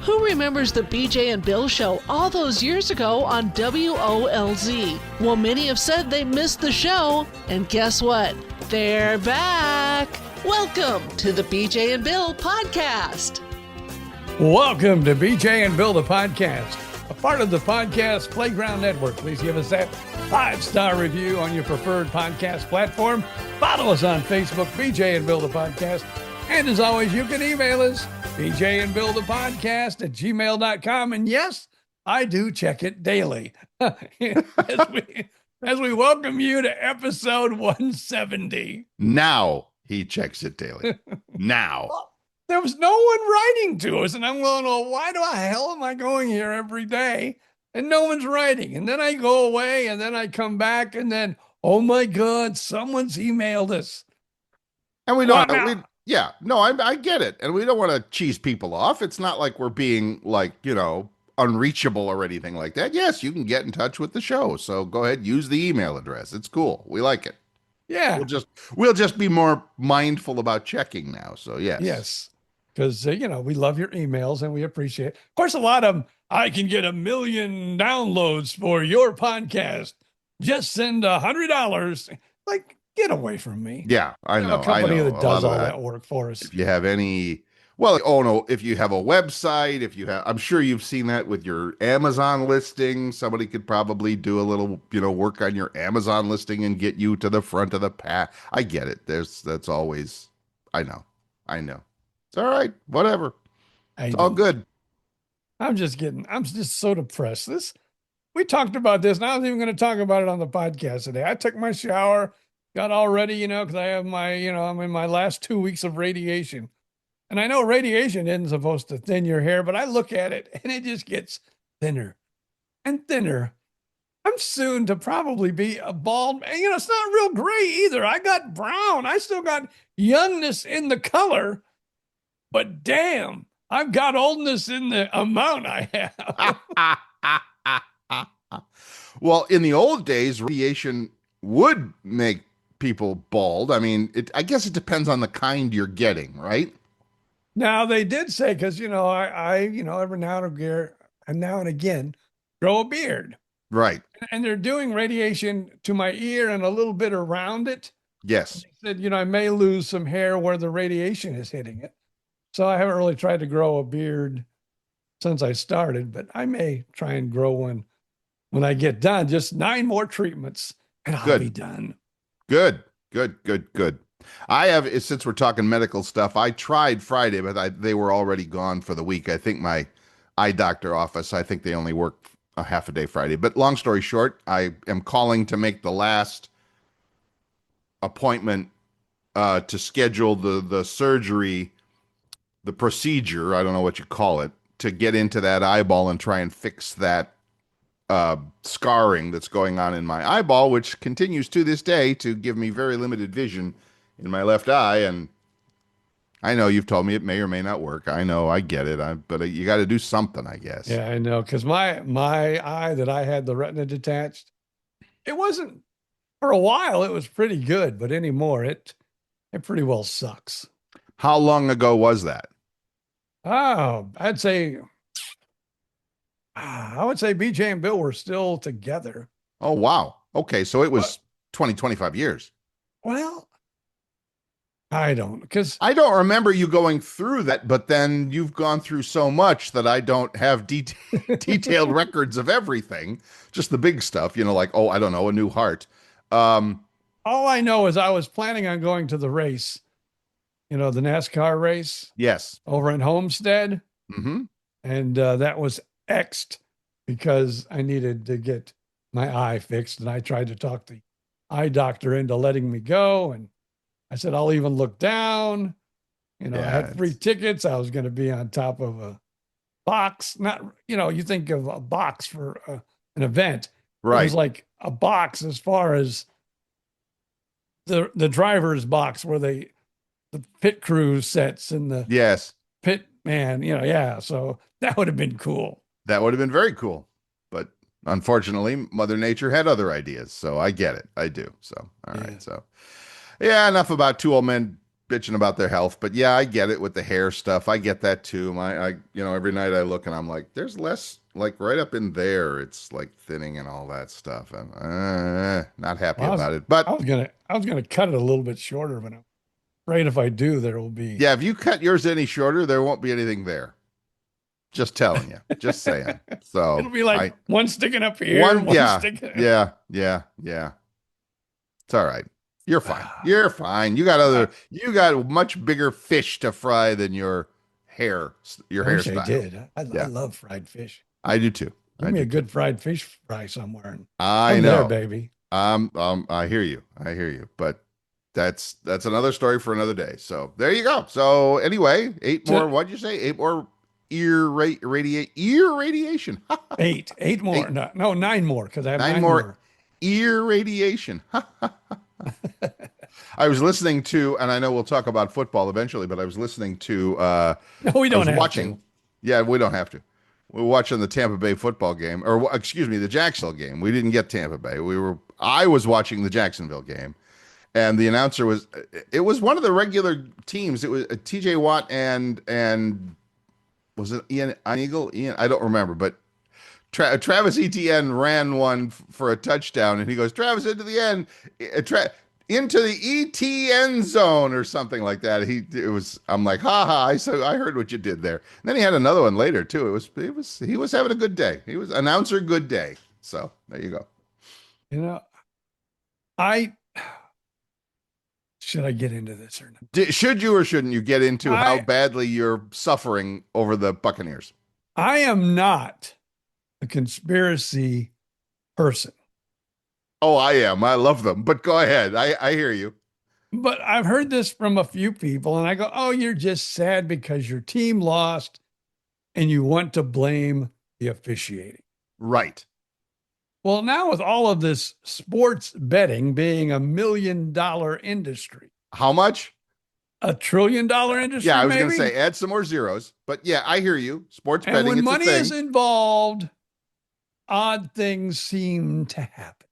Who remembers the BJ and Bill show all those years ago on WOLZ? Well, many have said they missed the show, and guess what? They're back. Welcome to the BJ and Bill podcast. Welcome to BJ and Bill, the podcast, a part of the Podcast Playground Network. Please give us that 5-star review on your preferred podcast platform. Follow us on Facebook, BJ and Bill, the podcast. And as always, you can email us, BJ and Bill, the podcast @gmail.com. And yes, I do check it daily as we welcome you to episode 170. Now he checks it daily. Now. There was no one writing to us, and I'm going, well, why the hell am I going here every day? And no one's writing. And then I go away, and then I come back, and then, oh my God, someone's emailed us. And we don't, I get it. And we don't want to cheese people off. It's not like we're being unreachable or anything like that. Yes, you can get in touch with the show. So go ahead, use the email address. It's cool. We like it. Yeah. We'll just be more mindful about checking now. So yes. Yes. Because, we love your emails and we appreciate it. Of course, a lot of them, I can get 1 million downloads for your podcast. Just send $100. Like, get away from me. Yeah, I know. A company that does all that work for us. If you have any, if you have a website, I'm sure you've seen that with your Amazon listing. Somebody could probably do a little, work on your Amazon listing and get you to the front of the pack. I get it. That's always, I know. It's all right. Whatever. It's all good. I'm just so depressed. We talked about this, and I was even going to talk about it on the podcast today. I took my shower, got all ready, because I have I'm in my last 2 weeks of radiation. And I know radiation isn't supposed to thin your hair, but I look at it and it just gets thinner and thinner. I'm soon to probably be a bald man. It's not real gray either. I got brown. I still got youngness in the color. But damn, I've got oldness in the amount I have. Well, in the old days, radiation would make people bald. I mean, I guess it depends on the kind you're getting, right? Now, they did say, because, I every now and again, grow a beard. Right. And they're doing radiation to my ear and a little bit around it. Yes. They said, I may lose some hair where the radiation is hitting it. So I haven't really tried to grow a beard since I started, but I may try and grow one when I get done. Just 9 more treatments and I'll be done. Good. I have, since we're talking medical stuff, I tried Friday, but they were already gone for the week. I think my eye doctor office, I think they only work a half a day Friday. But long story short, I am calling to make the last appointment to schedule the surgery, the procedure, I don't know what you call it, to get into that eyeball and try and fix that scarring that's going on in my eyeball, which continues to this day to give me very limited vision in my left eye. And I know you've told me it may or may not work. I know, I get it. But you got to do something, I guess. Yeah, I know. Because my eye that I had the retina detached, it wasn't, for a while, it was pretty good. But anymore, it pretty well sucks. How long ago was that? Oh, I would say BJ and Bill were still together. Oh, wow. Okay. So it was 25 years. Well, I don't remember you going through that, but then you've gone through so much that I don't have detailed records of everything, just the big stuff, like, I don't know, a new heart. All I know is I was planning on going to the race, the NASCAR race. Yes. Over in Homestead. Mm-hmm. And that was X'd because I needed to get my eye fixed. And I tried to talk the eye doctor into letting me go. And I said, I'll even look down. I had free tickets. I was going to be on top of a box. Not, you think of a box for an event. Right. It was like a box as far as the driver's box where the pit crew sets and the pit man, so that would have been cool. That would have been very cool. But unfortunately, Mother Nature had other ideas. So I get it. I do. So, all right. So, enough about two old men bitching about their health. But yeah, I get it with the hair stuff. I get that too. Every night I look and I'm like, there's less, like right up in there. It's like thinning and all that stuff. And not happy Well, about it. But I was gonna cut it a little bit shorter, but I'm afraid if I do, there will be. yeah, if you cut yours any shorter, there won't be anything there. Just telling you, just saying. So It'll be like one sticking up here, one, one yeah, sticking. yeah. It's all right. You're fine. You're fine. You got much bigger fish to fry than your I wish I hairstyle. did. I Yeah. love fried fish. I do too. Give me a good fried fish fry somewhere. And I I'm know, there, baby. I hear you. I hear you. But that's another story for another day. So there you go. So anyway, 8 more. What'd you say? 8 more ear radiation. Eight more. Eight. No, 9 more because I have 9 9 more more. ear radiation. I was listening to, and I know we'll talk about football eventually, but I was listening to. No, we don't have watching. to. Yeah, we don't have to. We were watching the Tampa Bay football game, or excuse me, the Jacksonville game. We didn't get Tampa Bay. I was watching the Jacksonville game, and the announcer was. It was one of the regular teams. It was T.J. Watt and was it Ian Eagle? Ian, I don't remember, but Travis Etienne ran one for a touchdown, and he goes, Travis into the end, into the ETN zone or something like that. I'm like, ha ha, I heard what you did there. And then he had another one later too. He was having a good day. He was announcer good day. So there you go. Should I get into this or not? Should you or shouldn't you get into how badly you're suffering over the Buccaneers? I am not a conspiracy person. Oh, I am. I love them. But go ahead. I hear you. But I've heard this from a few people, and I go, oh, you're just sad because your team lost and you want to blame the officiating. Right. Well, now with all of this sports betting being $1 million industry. How much? $1 trillion industry. Yeah, I was going to say add some more zeros. But yeah, I hear you. Sports betting. And when money is involved, odd things seem to happen.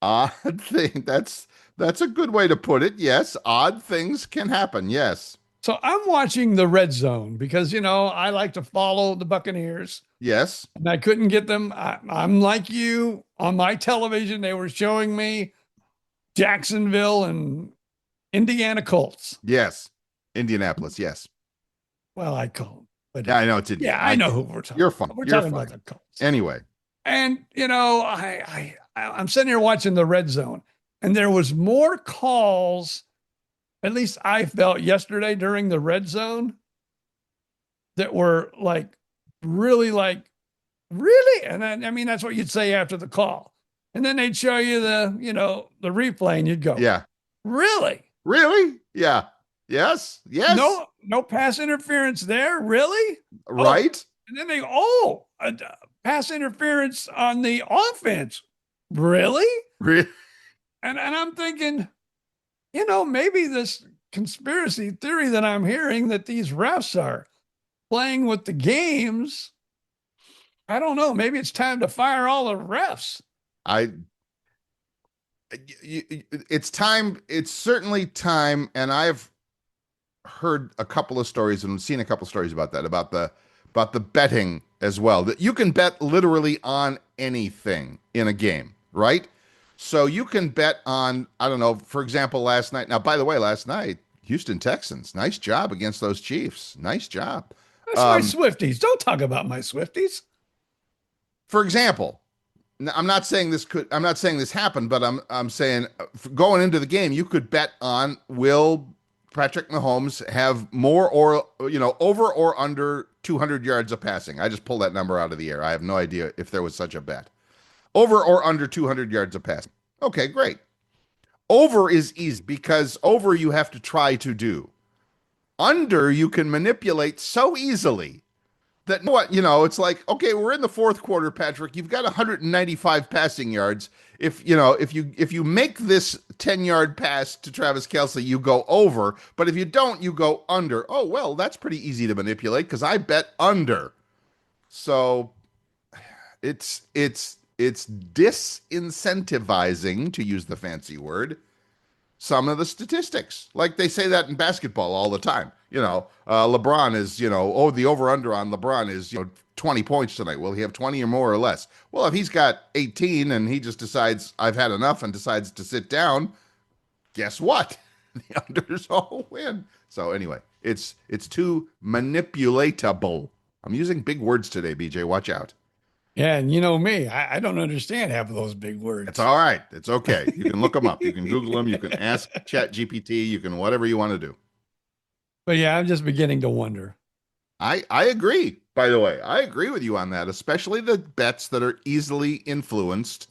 Odd thing. That's a good way to put it. Yes, odd things can happen. Yes. So I'm watching the Red Zone because, I like to follow the Buccaneers. Yes. And I couldn't get them. I'm like you. On my television, they were showing me Jacksonville and Indiana Colts. Yes. Indianapolis. Yes. Well, I call them. But yeah, I know it's Indiana. Yeah, I know who we're talking about. You're fine. We're talking about the Colts. Anyway. And, I'm sitting here watching the Red Zone, and there was more calls, at least I felt yesterday during the Red Zone, that were really. And then, that's what you'd say after the call. And then they'd show you the replay, and you'd go, yeah, really? Really? Yeah. Yes. No pass interference there. Really? Right. Oh. And then they pass interference on the offense. Really? Really? And I'm thinking, maybe this conspiracy theory that I'm hearing that these refs are playing with the games. I don't know. Maybe it's time to fire all the refs. It's time. It's certainly time. And I've heard a couple of stories and seen a couple of stories about that, about the betting as well, that you can bet literally on anything in a game, right? So you can bet on, I don't know, for example, last night. Now, by the way, last night, Houston Texans, nice job against those Chiefs. Nice job. That's my Swifties. Don't talk about my Swifties. For example, I'm not saying this happened, but I'm saying going into the game, you could bet on, will Patrick Mahomes have more or, over or under 200 yards of passing? I just pulled that number out of the air. I have no idea if there was such a bet. Over or under 200 yards of passing. Okay, great. Over is easy because over you have to try to do. Under you can manipulate so easily that it's like, okay, we're in the fourth quarter, Patrick. You've got 195 passing yards. If you make this 10-yard pass to Travis Kelce, you go over. But if you don't, you go under. Oh, well, that's pretty easy to manipulate because I bet under. So it's disincentivizing, to use the fancy word, some of the statistics. Like they say that in basketball all the time. LeBron is, the over under on LeBron is, 20 points tonight. Will he have 20 or more or less? Well, if he's got 18 and he just decides I've had enough and decides to sit down, guess what? The unders all win. So anyway, it's too manipulatable. I'm using big words today, BJ. Watch out. Yeah, and you know me, I don't understand half of those big words. It's all right. It's okay. You can look them up. You can Google them. You can ask ChatGPT. You can whatever you want to do. But yeah, I'm just beginning to wonder. I agree, by the way. I agree with you on that, especially the bets that are easily influenced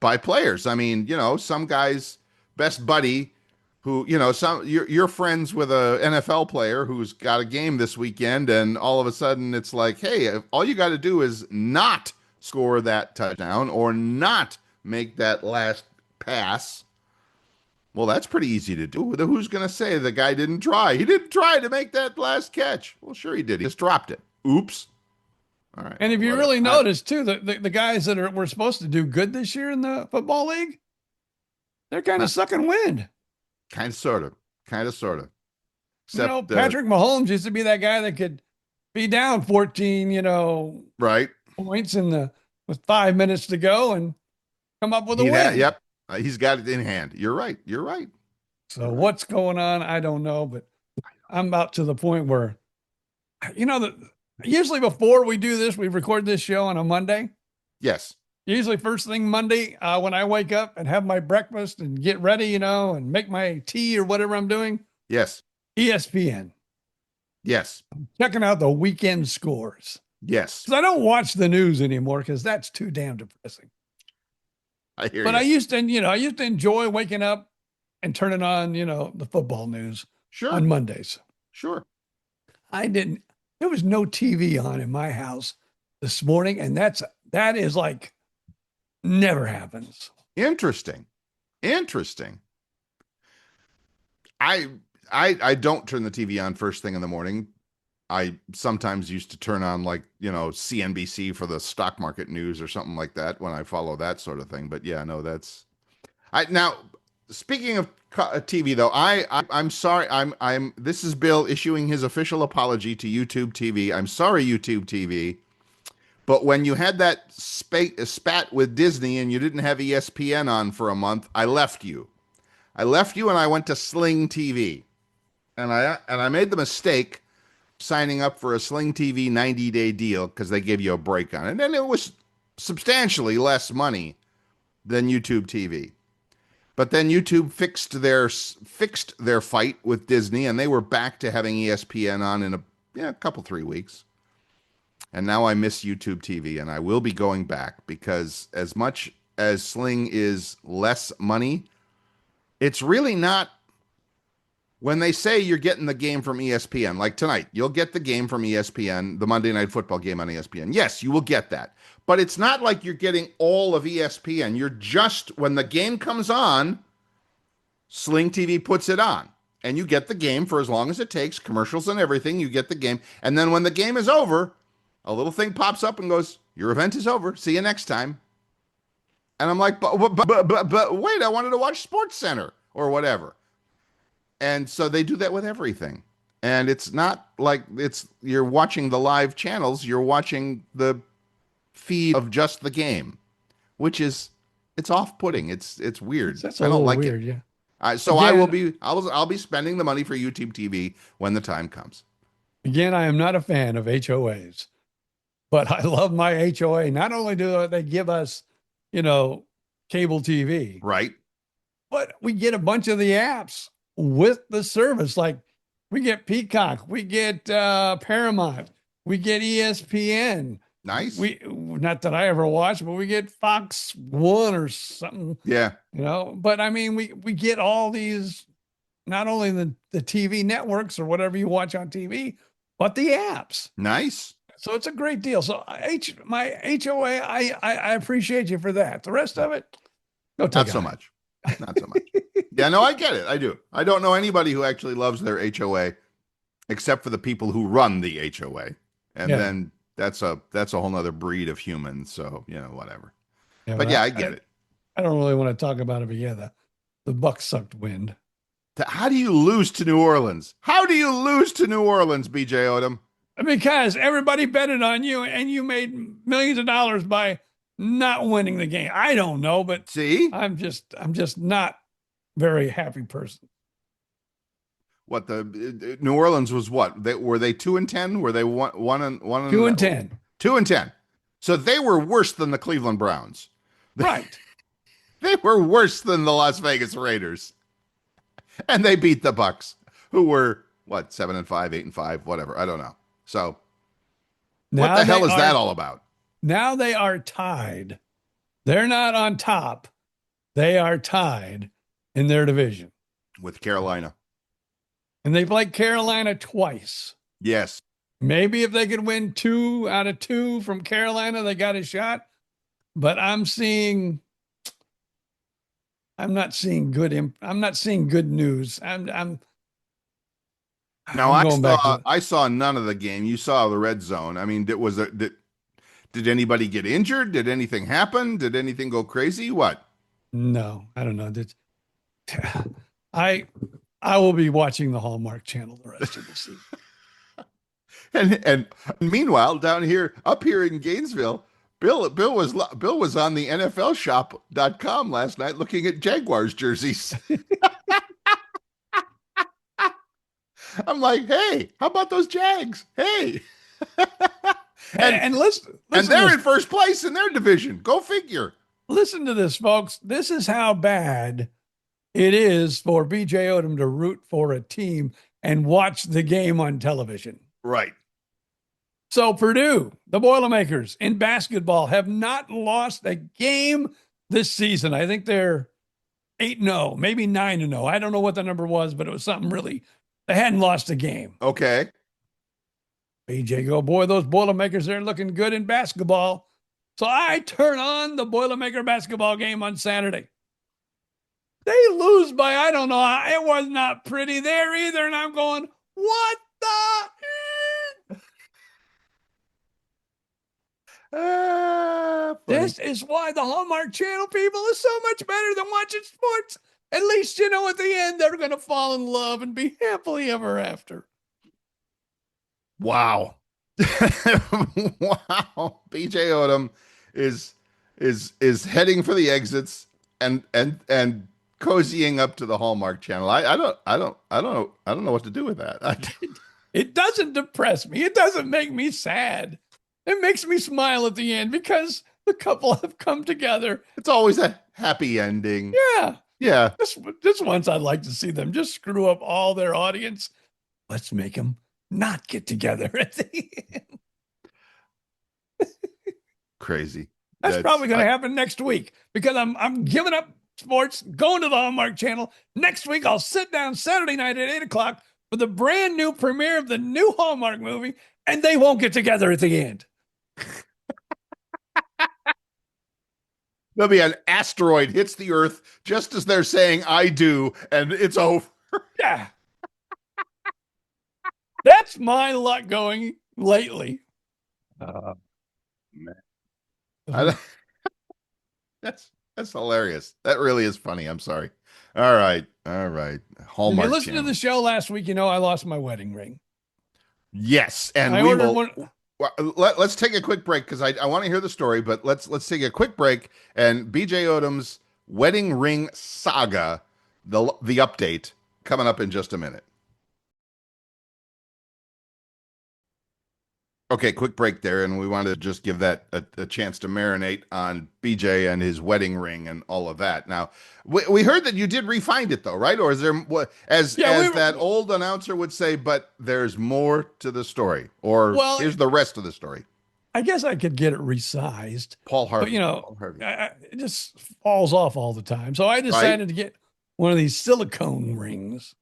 by players. I mean, some guy's best buddy who, you're friends with a NFL player who's got a game this weekend, and all of a sudden it's like, hey, all you got to do is not score that touchdown or not make that last pass. Well, that's pretty easy to do. Who's going to say the guy didn't try? He didn't try to make that last catch. Well, sure he did. He just dropped it. Oops. All right. And if you really notice too, the guys that were supposed to do good this year in the football league, they're kind of sucking wind. Kind of, sort of. Except, Patrick Mahomes used to be that guy that could be down 14, right, points with 5 minutes to go and come up with a win. Yep. He's got it in hand. You're right. So what's going on? I don't know, but I'm about to the point where, usually before we do this, we record this show on a Monday. Yes. Usually first thing Monday, when I wake up and have my breakfast and get ready, and make my tea or whatever I'm doing. Yes. ESPN. Yes. I'm checking out the weekend scores. Yes. Because I don't watch the news anymore because that's too damn depressing. I hear but you. I used to enjoy waking up and turning on, the football news on Mondays. Sure. There was no TV on in my house this morning. And that is like never happens. Interesting. I don't turn the TV on first thing in the morning. I sometimes used to turn on CNBC for the stock market news or something like that when I follow that sort of thing. But yeah, no, now speaking of TV though, I'm sorry. This is Bill issuing his official apology to YouTube TV. I'm sorry, YouTube TV. But when you had that spat with Disney and you didn't have ESPN on for a month, I left you. And I went to Sling TV. And I made the mistake signing up for a Sling TV 90-day deal because they give you a break on it. And it was substantially less money than YouTube TV. But then YouTube fixed their fight with Disney, and they were back to having ESPN on in a couple 3 weeks. And now I miss YouTube TV, and I will be going back because as much as Sling is less money, it's really not. When they say you're getting the game from ESPN, like tonight, you'll get the game from ESPN, the Monday Night Football game on ESPN. Yes, you will get that. But it's not like you're getting all of ESPN. You're just, when the game comes on, Sling TV puts it on. And you get the game for as long as it takes, commercials and everything, you get the game. And then when the game is over, a little thing pops up and goes, your event is over. See you next time. And I'm like, but wait, I wanted to watch Sports Center or whatever. And so they do that with everything. And it's not like you're watching the live channels. You're watching the feed of just the game, which is, it's off-putting. It's weird. That's I don't like weird, it. Yeah. So again, I'll be spending the money for YouTube TV when the time comes. Again, I am not a fan of HOAs, but I love my HOA. Not only do they give us, cable TV, right, but we get a bunch of the apps with the service. Like we get Peacock, we get Paramount, we get ESPN. Nice. We, not that I ever watch, but we get Fox One or something. Yeah. But I mean, we get all these, not only the TV networks or whatever you watch on TV, but the apps. Nice. So it's a great deal. So my HOA, I appreciate you for that. The rest of it, not so much. Not so much. Yeah, no, I get it. I do. I don't know anybody who actually loves their HOA, except for the people who run the HOA, and then that's a whole nother breed of humans. So whatever. Yeah, but I get it. I don't really want to talk about it, but the Bucks sucked wind. How do you lose to New Orleans? How do you lose to New Orleans, BJ Odom? Because everybody betted on you and you made millions of dollars by not winning the game. I don't know, but See? I'm just not very happy person. What the New Orleans was what? Were they 2-10? Were they one and 2-10. 2-10. So they were worse than the Cleveland Browns. Right. They were worse than the Las Vegas Raiders. And they beat the Bucks, who were what, 7-5, 8-5, whatever. I don't know. So what the hell is that all about? Now they are tied. They're not on top. They are tied in their division. With Carolina. And they played Carolina twice. Yes. Maybe if they could win 2 out of 2 from Carolina, they got a shot. But I'm not seeing good news. I saw none of the game. You saw the red zone. I mean, did anybody get injured? Did anything happen? Did anything go crazy? What? No, I don't know. I will be watching the Hallmark Channel the rest of the season. And meanwhile, up here in Gainesville, Bill was on the NFLshop.com last night looking at Jaguars jerseys. I'm like, hey, how about those Jags? Hey. and listen, and they're in first place in their division. Go figure. Listen to this, folks. This is how bad it is for BJ Odom to root for a team and watch the game on television. Right. So Purdue, the Boilermakers in basketball, have not lost a game this season. I think they're 8-0, maybe 9-0. I don't know what the number was, but it was something really. They hadn't lost a game. Okay. BJ go, boy, those Boilermakers, they're looking good in basketball. So I turn on the Boilermaker basketball game on Saturday. They lose by, I don't know, it was not pretty there either. And I'm going, what the? This is why the Hallmark Channel people is so much better than watching sports. At least, at the end, they're going to fall in love and be happily ever after. Wow. Wow. BJ Odom is heading for the exits and cozying up to the Hallmark Channel. I don't know what to do with that. It doesn't depress me. It doesn't make me sad. It makes me smile at the end because the couple have come together. It's always a happy ending. Yeah. Yeah. This once I'd like to see them just screw up all their audience. Let's make them not get together at the end. Crazy. That's probably going to happen next week because I'm giving up sports, going to the Hallmark Channel. Next week, I'll sit down Saturday night at 8:00 for the brand new premiere of the new Hallmark movie, and they won't get together at the end. There'll be an asteroid hits the Earth just as they're saying "I do," and it's over. Yeah. That's my luck going lately. Man. That's hilarious. That really is funny. I'm sorry. All right. Hallmark. If you listened to the show last week, I lost my wedding ring. Yes, and we will. Let's take a quick break because I want to hear the story, but let's take a quick break and BJ Odom's wedding ring saga, the update coming up in just a minute. Okay, quick break there, and we wanted to just give that a chance to marinate on BJ and his wedding ring and all of that. Now, we heard that you did refind it, though, right? Or is there, as that old announcer would say, but there's more to the story? Or here's the rest of the story. I guess I could get it resized. Paul Harvey. But, Paul Harvey. It just falls off all the time. So I decided to get one of these silicone rings.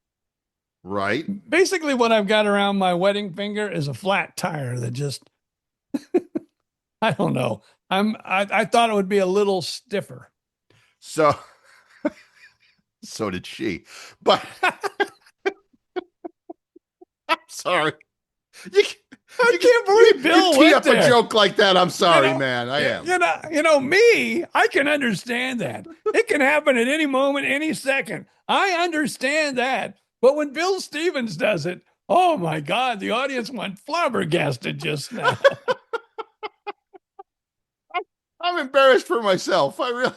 Right. Basically, what I've got around my wedding finger is a flat tire that just, I don't know. I thought it would be a little stiffer. So did she. But I'm sorry. I can't believe Bill you tee went up there. a joke like that. I'm sorry, You know, man. I am. Me, I can understand that. It can happen at any moment, any second. I understand that. But when Bill Stevens does it, oh my God, the audience went flabbergasted just now. I'm embarrassed for myself. I really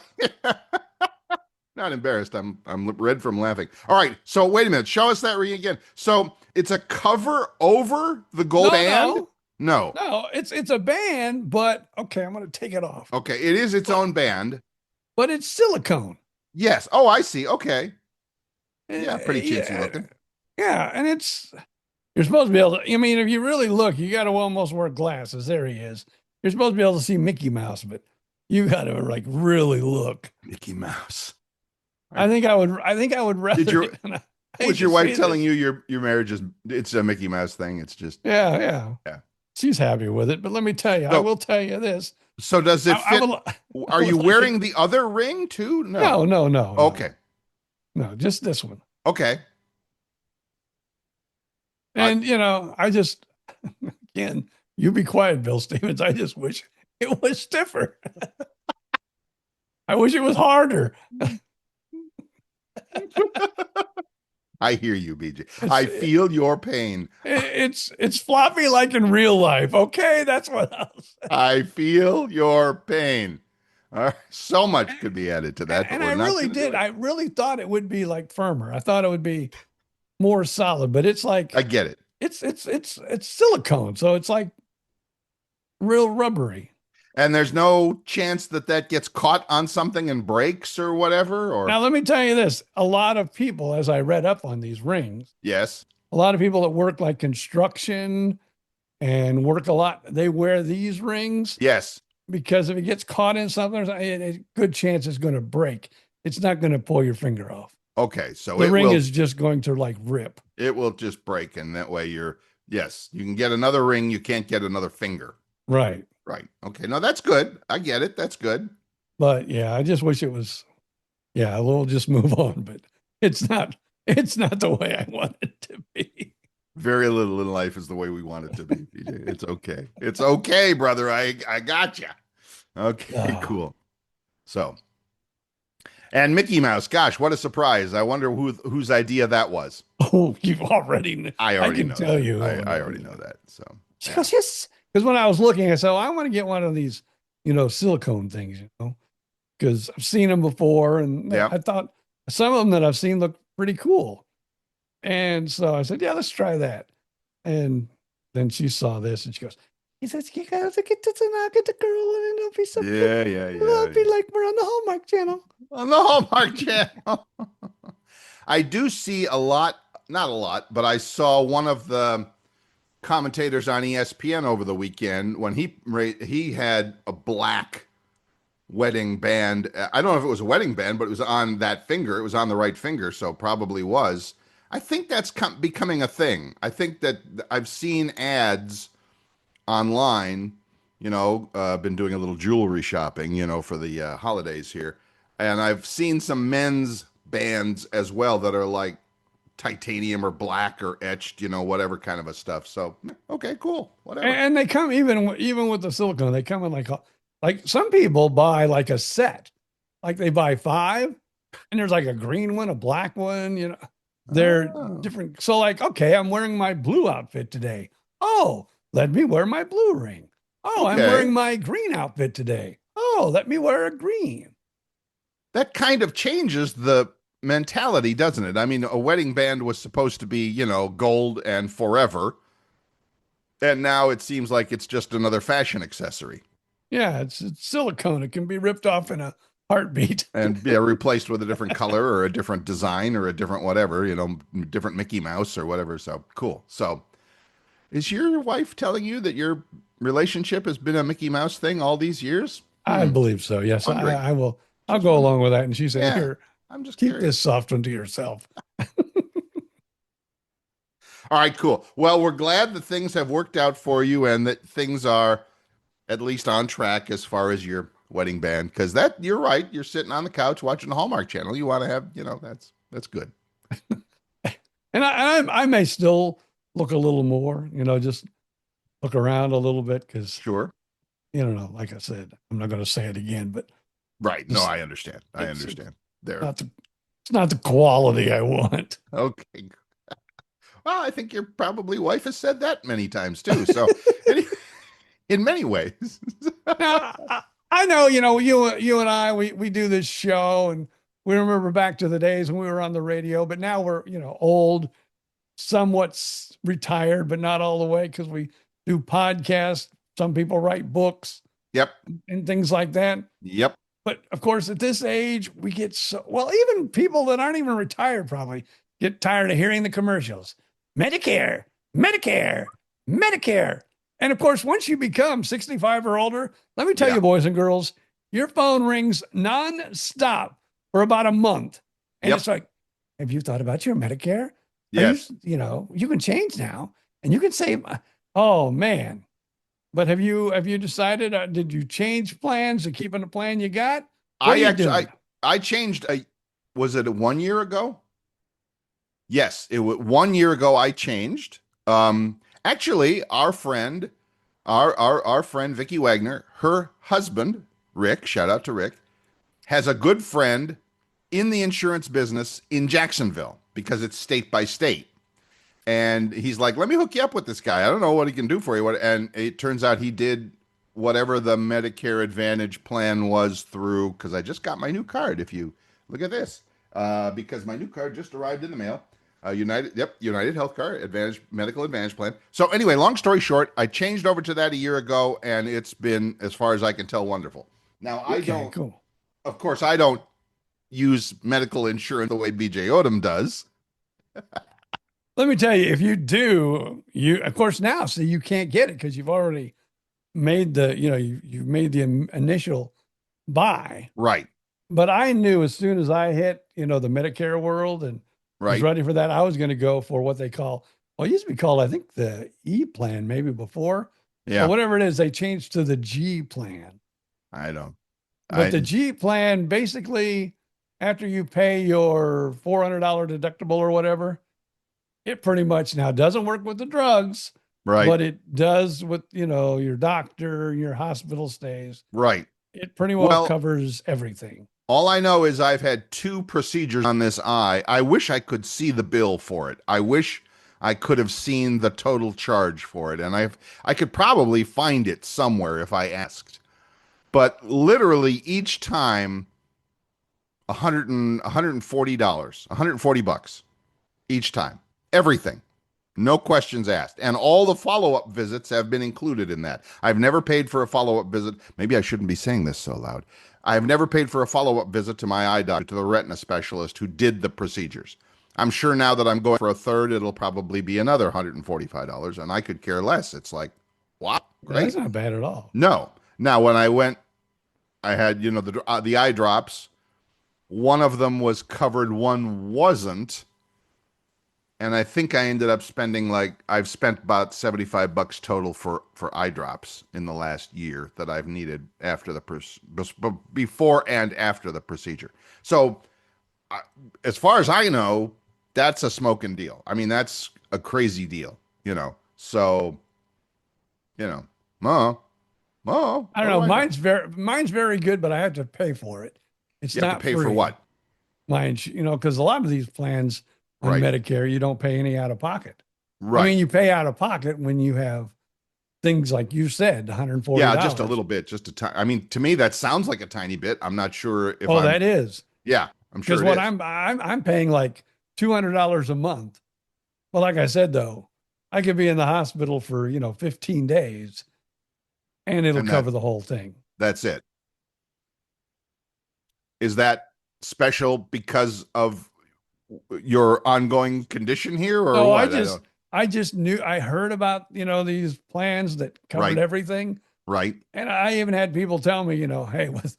not embarrassed. I'm red from laughing. All right. So wait a minute. Show us that ring again. So it's a cover over the gold band? No. No, it's a band, but okay, I'm gonna take it off. Okay. It is its own band. But it's silicone. Yes. Oh, I see. Okay. Yeah, pretty chintzy looking. Yeah, and you're supposed to be able to, I mean, if you really look, you gotta almost wear glasses. There he is. You're supposed to be able to see Mickey Mouse, but you gotta like really look. Mickey Mouse. I think I would rather. Was your wife telling you your marriage is it's a Mickey Mouse thing? It's just Yeah. She's happy with it, but let me tell you, I will tell you this. So does it fit? Are you wearing the other ring too? No. Okay. No, just this one. Okay. And I just again, you be quiet, Bill Stevens. I just wish it was stiffer. I wish it was harder. I hear you, BJ. I feel your pain. It's floppy like in real life. Okay, that's what I'll say. I feel your pain. So much could be added to that. And I really did. I really thought it would be like firmer. I thought it would be more solid, but it's like I get it. It's silicone, so it's like real rubbery. And there's no chance that gets caught on something and breaks or whatever? Or now, let me tell you this. A lot of people, as I read up on these rings, yes, a lot of people that work like construction and work a lot, they wear these rings. Yes. Because if it gets caught in something, a good chance it's going to break. It's not going to pull your finger off. Okay, so the ring is just going to like rip. It will just break, and that way you can get another ring. You can't get another finger. Right. Okay. No, that's good. I get it. That's good. But yeah, I just wish it was, we'll just move on, but it's not the way I want it to be. Very little in life is the way we want it to be, PJ. It's okay. It's okay, brother. I got you. Okay, cool. So, and Mickey Mouse, gosh, what a surprise. I wonder whose idea that was. Oh, you've already, I can tell you. I already know that. So, she goes, yes. Because when I was looking, I said, I want to get one of these, silicone things, because I've seen them before. And I thought some of them that I've seen look pretty cool. And so I said, let's try that. And then she saw this and she goes, he says, you got to get this and I'll get the girl and it'll be something. Yeah. It'll be like we're on the Hallmark Channel. On the Hallmark Channel. I do see not a lot, but I saw one of the commentators on ESPN over the weekend when he had a black wedding band. I don't know if it was a wedding band, but it was on that finger. It was on the right finger, so probably was. I think that's becoming a thing. I think that I've seen ads online, been doing a little jewelry shopping, for the holidays here. And I've seen some men's bands as well that are like titanium or black or etched, whatever kind of a stuff. So, okay, cool. Whatever. And they come even with the silicone, they come in like some people buy like a set, like they buy 5 and there's like a green one, a black one, they're different. So like, okay, I'm wearing my blue outfit today. Oh, let me wear my blue ring. Oh, okay. I'm wearing my green outfit today. Oh, let me wear a green. That kind of changes the mentality, doesn't it? I mean, a wedding band was supposed to be, gold and forever. And now it seems like it's just another fashion accessory. Yeah, it's silicone. It can be ripped off in a heartbeat. And replaced with a different color or a different design or a different whatever, different Mickey Mouse or whatever. So cool. So is your wife telling you that your relationship has been a Mickey Mouse thing all these years? I believe so. Yes, I will. I'll go along with that. And she said, here, I'm just keep this soft one to yourself. All right, cool. Well, we're glad that things have worked out for you and that things are at least on track as far as your wedding band. Because you're right. You're sitting on the couch watching the Hallmark Channel. You want to have, that's good. And I may still look a little more, just look around a little bit because, Sure. you know, like I said, I'm not going to say it again, but Right. No, just, I understand. I it's understand. There. not the, it's not the quality I want. Okay. Well, I think your probably wife has said that many times too. So, any, in many ways. Now, I know, you know, you and I, we do this show and we remember back to the days when we were on the radio, but now we're, you know, old, somewhat retired, but not all the way because we do podcasts. Some people write books Yep. and things like that. Yep. But of course, at this age, we get so well, even people that aren't even retired probably get tired of hearing the commercials. Medicare, Medicare, Medicare. And of course, once you become 65 or older, let me tell Yeah. you, boys and girls, your phone rings nonstop for about a month. And Yep. it's like, have you thought about your Medicare? Yes. You know, you can change now and you can save. Oh man. But have you decided, did you change plans or keeping the plan you got? What are I you actually doing? I changed was it 1 year ago? Yes, it was 1 year ago I changed. Actually, our friend Vicky Wagner, her husband, Rick, shout out to Rick, has a good friend in the insurance business in Jacksonville because it's state by state. And he's like, let me hook you up with this guy. I don't know what he can do for you. And it turns out he did whatever the Medicare Advantage plan was through, because I just got my new card. If you look at this, because my new card just arrived in the mail. United Health Card Advantage Medical Advantage Plan. So anyway, long story short, I changed over to that a year ago, and it's been, as far as I can tell, wonderful. Now I Okay, don't, cool. of course, I don't use medical insurance the way BJ Odom does. Let me tell you, if you do, you of course now, so you can't get it because you've already made the, you know, you've made the initial buy. Right, But I knew as soon as I hit, you know, the Medicare world and was right, ready for that, I was going to go for what they call, well, it used to be called, I think, the E plan, maybe before, but yeah. whatever it is, they changed to the G plan. I don't. But the G plan, basically, after you pay your $400 deductible or whatever, it pretty much now doesn't work with the drugs, Right, but it does with, you know, your doctor, your hospital stays. right. It pretty well Well, covers everything. all I know is I've had 2 procedures on this eye. I wish I could see the bill for it. I wish I could have seen the total charge for it, and I could probably find it somewhere if I asked. But literally each time, $140, $140 each time, everything, no questions asked, and all the follow-up visits have been included in that. I've never paid for a follow-up visit. Maybe I shouldn't be saying this so loud. I've never paid for a follow-up visit to my eye doctor, to the retina specialist who did the procedures. I'm sure now that I'm going for a third, it'll probably be another $145, and I could care less. It's like, wow, great. That's not bad at all. No. Now, when I went, I had, you know, the eye drops. One of them was covered, one wasn't. And I think I ended up spending I've spent about $75 total for eye drops in the last year that I've needed after before and after the procedure. So, as far as I know, that's a smoking deal. I mean, that's a crazy deal, you know. So, you know, I don't know. Mine's very good, but I have to pay for it. It's you have not to pay free. for what? Mine, you know, because a lot of these plans on Right. Medicare, you don't pay any out of pocket. Right. I mean, you pay out of pocket when you have things like you said, $140. Yeah, just a little bit, just a tiny. I mean, to me, that sounds like a tiny bit. I'm not sure if. That is. Yeah, I'm sure. Because It what is. I'm paying like $200 a month. Well, like I said though, I could be in the hospital for 15 days, and it'll And cover the whole thing. That's it. Is that special because of your ongoing condition here, or No, what? I just knew, I heard about these plans that covered Right. everything, Right. and I even had people tell me, hey, with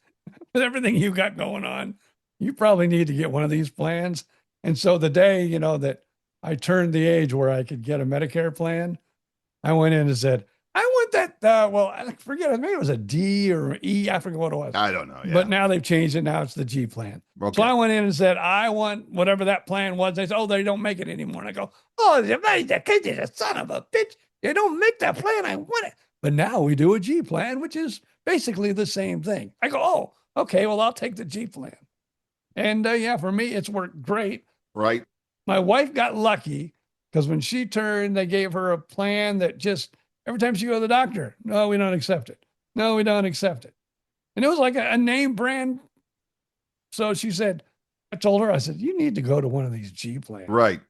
everything you got going on, you probably need to get one of these plans. And so the day that I turned the age where I could get a Medicare plan, I went in and said, I want that. Well, I forget. Maybe it was a D or E. I forget what it was. I don't know. Yeah. But now they've changed it. Now it's the G plan. Okay. So I went in and said, I want whatever that plan was. They said, oh, they don't make it anymore. And I go, oh, the son of a bitch. They don't make that plan. I want it. But now we do a G plan, which is basically the same thing. I go, oh, okay, well, I'll take the G plan. And yeah, for me, it's worked great. Right. My wife got lucky because when she turned, they gave her a plan that just every time she go to the doctor, no, we don't accept it. No, we don't accept it. And it was like a name brand. So she said, I told her, I said, you need to go to one of these G plans. Right.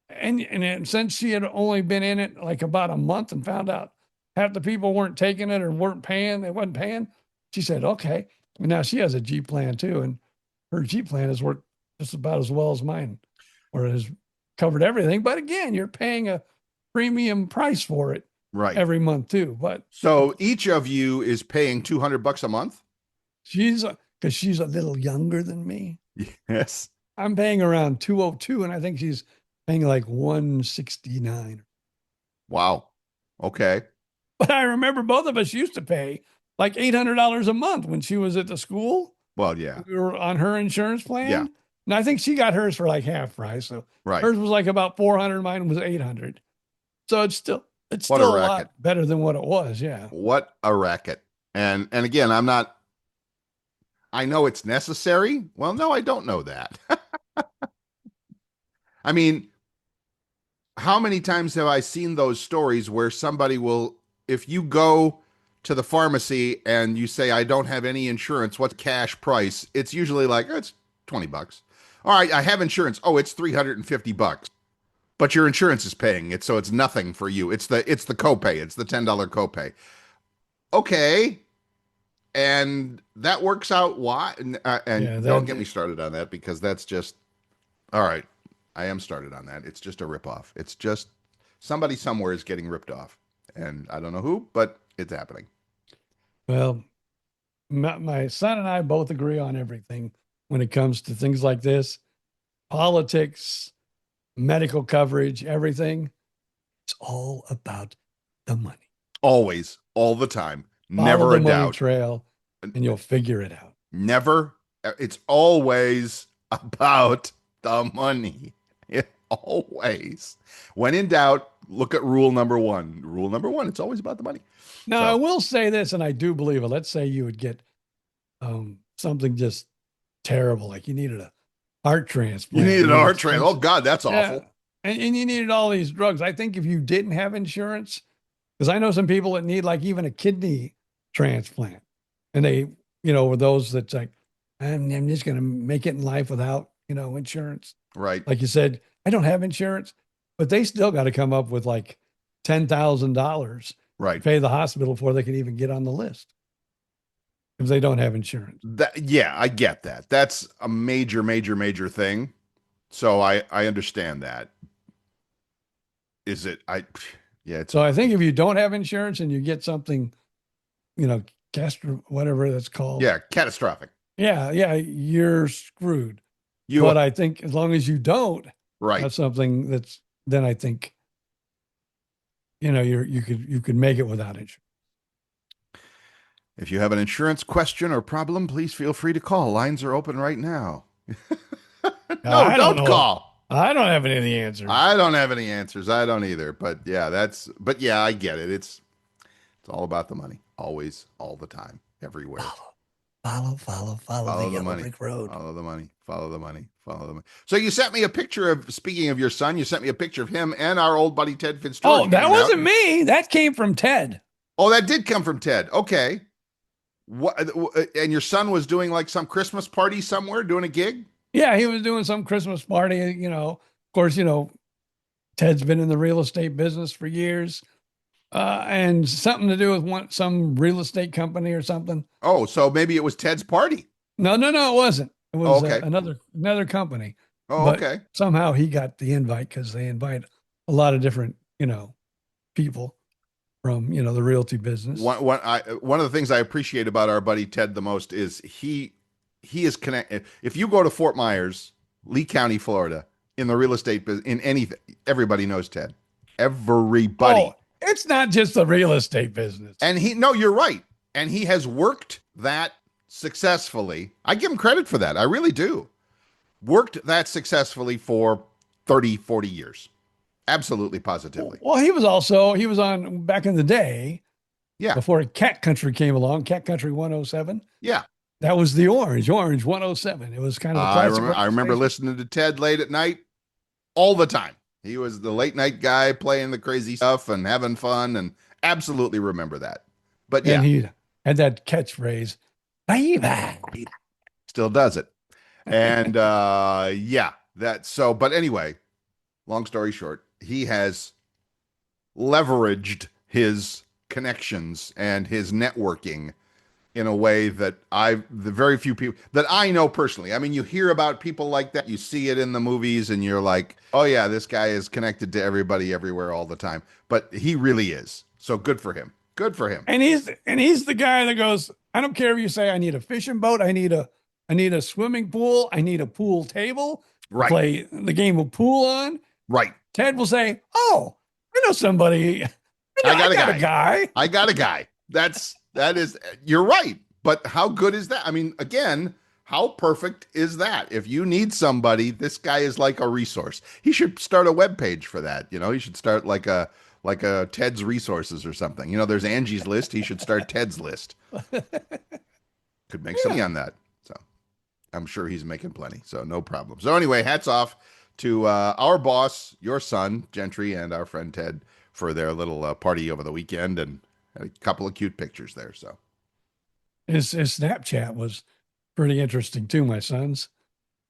And since she had only been in it like about a month and found out half the people weren't taking it or weren't paying, they wasn't paying, she said, okay. And now she has a G plan too. And her G plan has worked just about as well as mine, or has covered everything. But again, you're paying a premium price for it Right. every month too. But So each of you is paying $200 a month? because she's a little younger than me. Yes. I'm paying around 202, and I think she's paying like 169. Wow. Okay. But I remember both of us used to pay like $800 a month when she was at the school. Well, yeah. We were on her insurance plan. Yeah. And I think she got hers for like half price. So Right. hers was like about 400, mine was 800. So it's still What a still a lot racket. better than what it was. Yeah. What a racket. And again, I know it's necessary. Well, no, I don't know that. I mean, how many times have I seen those stories where somebody will, if you go to the pharmacy and you say, I don't have any insurance, what's cash price? It's usually like, oh, it's $20. All right, I have insurance. Oh, it's $350. But your insurance is paying it, so it's nothing for you. It's the copay. It's the $10 copay. Okay. And that works out. Why? And Yeah, don't get me started on that, because that's just, all right. I am started on that. It's just a ripoff. It's just somebody somewhere is getting ripped off. And I don't know who, but it's happening. Well, my son and I both agree on everything when it comes to things like this, politics, medical coverage, everything. It's all about the money. Always, all the time. Follow Never the a money doubt. trail, and you'll figure it out. Never. It's always about the money. Always. When in doubt, look at rule number one. Rule number one, it's always about the money. Now, So- I will say this, and I do believe it. Let's say you would get something just terrible, like you needed a heart transplant. You needed a heart transplant. transplant. Oh, God, that's awful. And you needed all these drugs. I think if you didn't have insurance, because I know some people that need like even a kidney transplant, and they, were those that's like, I'm just going to make it in life without, insurance. Right. Like you said, I don't have insurance, but they still got to come up with like $10,000 to Right. pay the hospital before they can even get on the list if they don't have insurance. Yeah, I get that. That's a major, major, major thing. So I understand that. Is it? Yeah. It's So I think if you don't have insurance and you get something, whatever that's called. yeah, catastrophic. Yeah, you're screwed. You But I think as long as you don't right. have something then I think, you could make it without insurance. If you have an insurance question or problem, please feel free to call. Lines are open right now. No, I don't don't know. call. I don't have any of the answers. I don't have any answers. I don't either. But yeah, I get it. It's all about the money. Always, all the time, everywhere. Follow Follow the the yellow money. brick road. Follow the money. Follow the money. Follow the money. So you sent me a picture of, speaking of your son, you sent me a picture of him and our old buddy Ted Fitzgerald. Oh, that wasn't me. That came from Ted. Oh, that did come from Ted. Okay. What? And your son was doing like some Christmas party somewhere, doing a gig? Yeah, he was doing some Christmas party. Of course, Ted's been in the real estate business for years, and something to do with some real estate company or something. Oh, so maybe it was Ted's party. No, it wasn't. It was Okay. another company. Oh, But okay. somehow he got the invite because they invite a lot of different, people from, the realty business. One of the things I appreciate about our buddy Ted the most is he is connected. If you go to Fort Myers, Lee County, Florida, in the real estate business, in anything, everybody knows Ted. Everybody. Oh, it's not just the real estate business. And you're right. And he has worked that successfully. I give him credit for that. I really do. Worked that successfully for 30, 40 years. Absolutely, positively. Well, he was on back in the day Yeah. before Cat Country came along, Cat Country 107. Yeah. That was the Orange 107. It was kind of the classic. I remember station. listening to Ted late at night all the time. He was the late night guy playing the crazy stuff and having fun, and absolutely remember that. But yeah, And he had that catchphrase, "Viva." still does it. And yeah, that so but anyway, long story short, he has leveraged his connections and his networking in a way that the very few people that I know personally. I mean, you hear about people like that, you see it in the movies, and you're like, oh yeah, this guy is connected to everybody everywhere all the time. But he really is. So good for him. Good for him. And he's the guy that goes, I don't care if you say I need a fishing boat, I need a swimming pool, I need a pool table to Right. play the game of pool on. Right. Ted will say, "Oh, I know somebody. I got a a guy. I got a guy. That is, you're right. But how good is that? I mean, again, how perfect is that? If you need somebody, this guy is like a resource. He should start a web page for that. You know, he should start like a Ted's resources or something. You know, there's Angie's list. He should start Ted's list. Could make some money on that. So I'm sure he's making plenty. So no problem. So anyway, hats off to our boss, your son, Gentry, and our friend Ted for their little party over the weekend, and a couple of cute pictures there. So His Snapchat was pretty interesting too, my son's.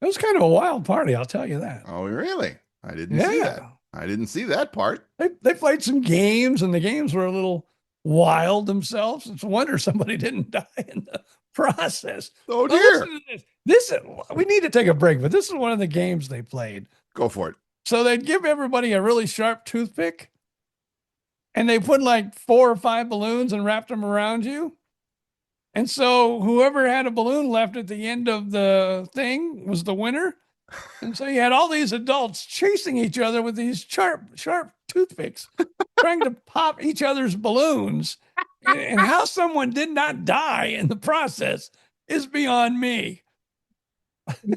It was kind of a wild party, I'll tell you that. oh, really? I didn't see that. I didn't see that part. They played some games, and the games were a little wild themselves. It's a wonder somebody didn't die in the process. Oh Well, dear. listen to this. We need to take a break, but this is one of the games they played. Go for it. So they'd give everybody a really sharp toothpick, and they put like 4 or 5 balloons and wrapped them around you. And so whoever had a balloon left at the end of the thing was the winner. And so you had all these adults chasing each other with these sharp toothpicks, trying to pop each other's balloons. And how someone did not die in the process is beyond me.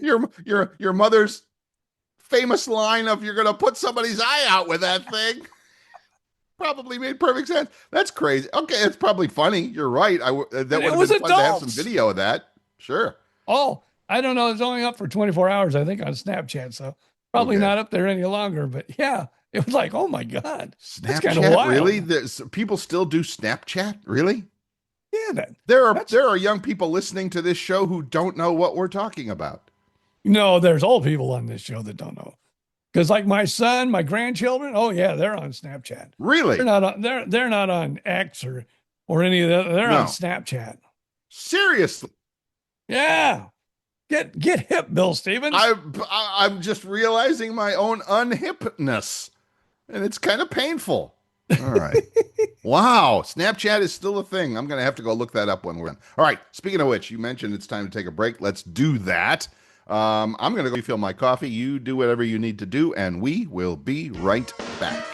Your mother's famous line of "you're gonna put somebody's eye out with that thing" probably made perfect sense. That's crazy. Okay, it's probably funny. You're right. That would have was been fun to have adults. some video of that. Sure. Oh, I don't know. It's only up for 24 hours, I think, on Snapchat. So probably Okay. not up there any longer. But yeah, it was like, oh my God. That's kinda Snapchat, wild. really? People still do Snapchat, really? Yeah, There That's- are young people listening to this show who don't know what we're talking about. no, there's old people on this show that don't know. Because like my son, my grandchildren, oh yeah, they're on Snapchat. Really? They're not on X or any of that. They're No. on Snapchat. Seriously. Yeah. Get hip, Bill Stevens. I'm just realizing my own unhipness, and it's kind of painful. All right. Wow. Snapchat is still a thing. I'm going to have to go look that up when we're done. All right. Speaking of which, you mentioned it's time to take a break. Let's do that. I'm going to go refill my coffee. You do whatever you need to do, and we will be right back.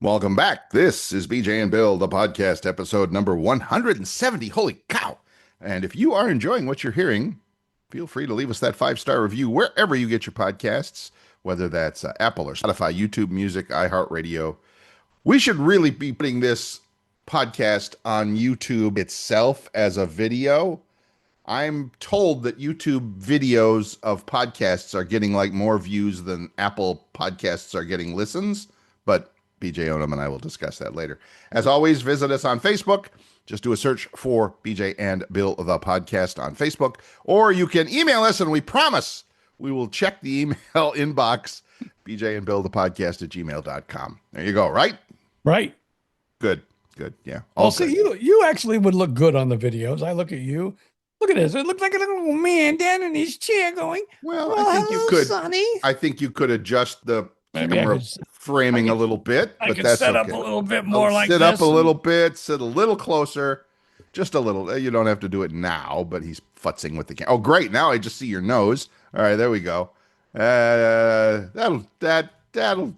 Welcome back. This is BJ and Bill, the podcast, episode number 170. Holy cow. And if you are enjoying what you're hearing, feel free to leave us that 5-star review wherever you get your podcasts, whether that's Apple or Spotify, YouTube Music, iHeartRadio. We should really be putting this podcast on YouTube itself as a video. I'm told that YouTube videos of podcasts are getting like more views than Apple podcasts are getting listens, but BJ Onum and I will discuss that later. As always, visit us on Facebook. Just do a search for BJ and Bill, the podcast on Facebook, or you can email us, and we promise we will check the email inbox, BJ and Bill, the podcast at gmail.com. There you go, right? right. Good. Yeah. Oh, All see, good. you actually would look good on the videos. I look at you. Look at this. It looks like a little man down in his chair going, Well, "Oh, I think you hello, could. Sonny." I think you could adjust the Maybe I camera could, framing a little bit, I but could that's set okay. up a little bit more like sit this. up a little bit, sit a little closer, just a little. You don't have to do it now, but he's futzing with the camera. Oh, great! Now I just see your nose. All right, there we go. That'll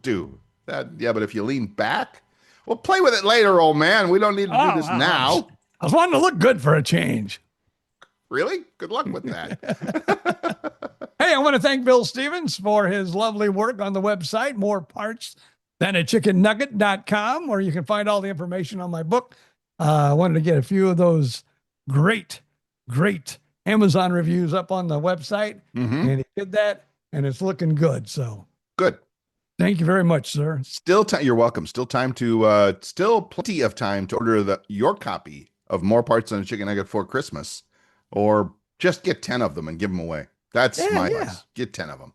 do. Yeah, but if you lean back, we'll play with it later, old man. We don't need to do Oh, this now. I was wanting to look good for a change. Really? Good luck with that. Hey, I want to thank Bill Stevens for his lovely work on the website, More Parts Than a chickennugget.com, where you can find all the information on my book. I wanted to get a few of those great Amazon reviews up on the website, Mm-hmm. and he did that, and it's looking good. So Good. thank you very much, sir. Still time. You're welcome. Still plenty of time to order your copy of More Parts Than a Chicken Nugget for Christmas, or just get 10 of them and give them away. That's my advice. Get 10 of them.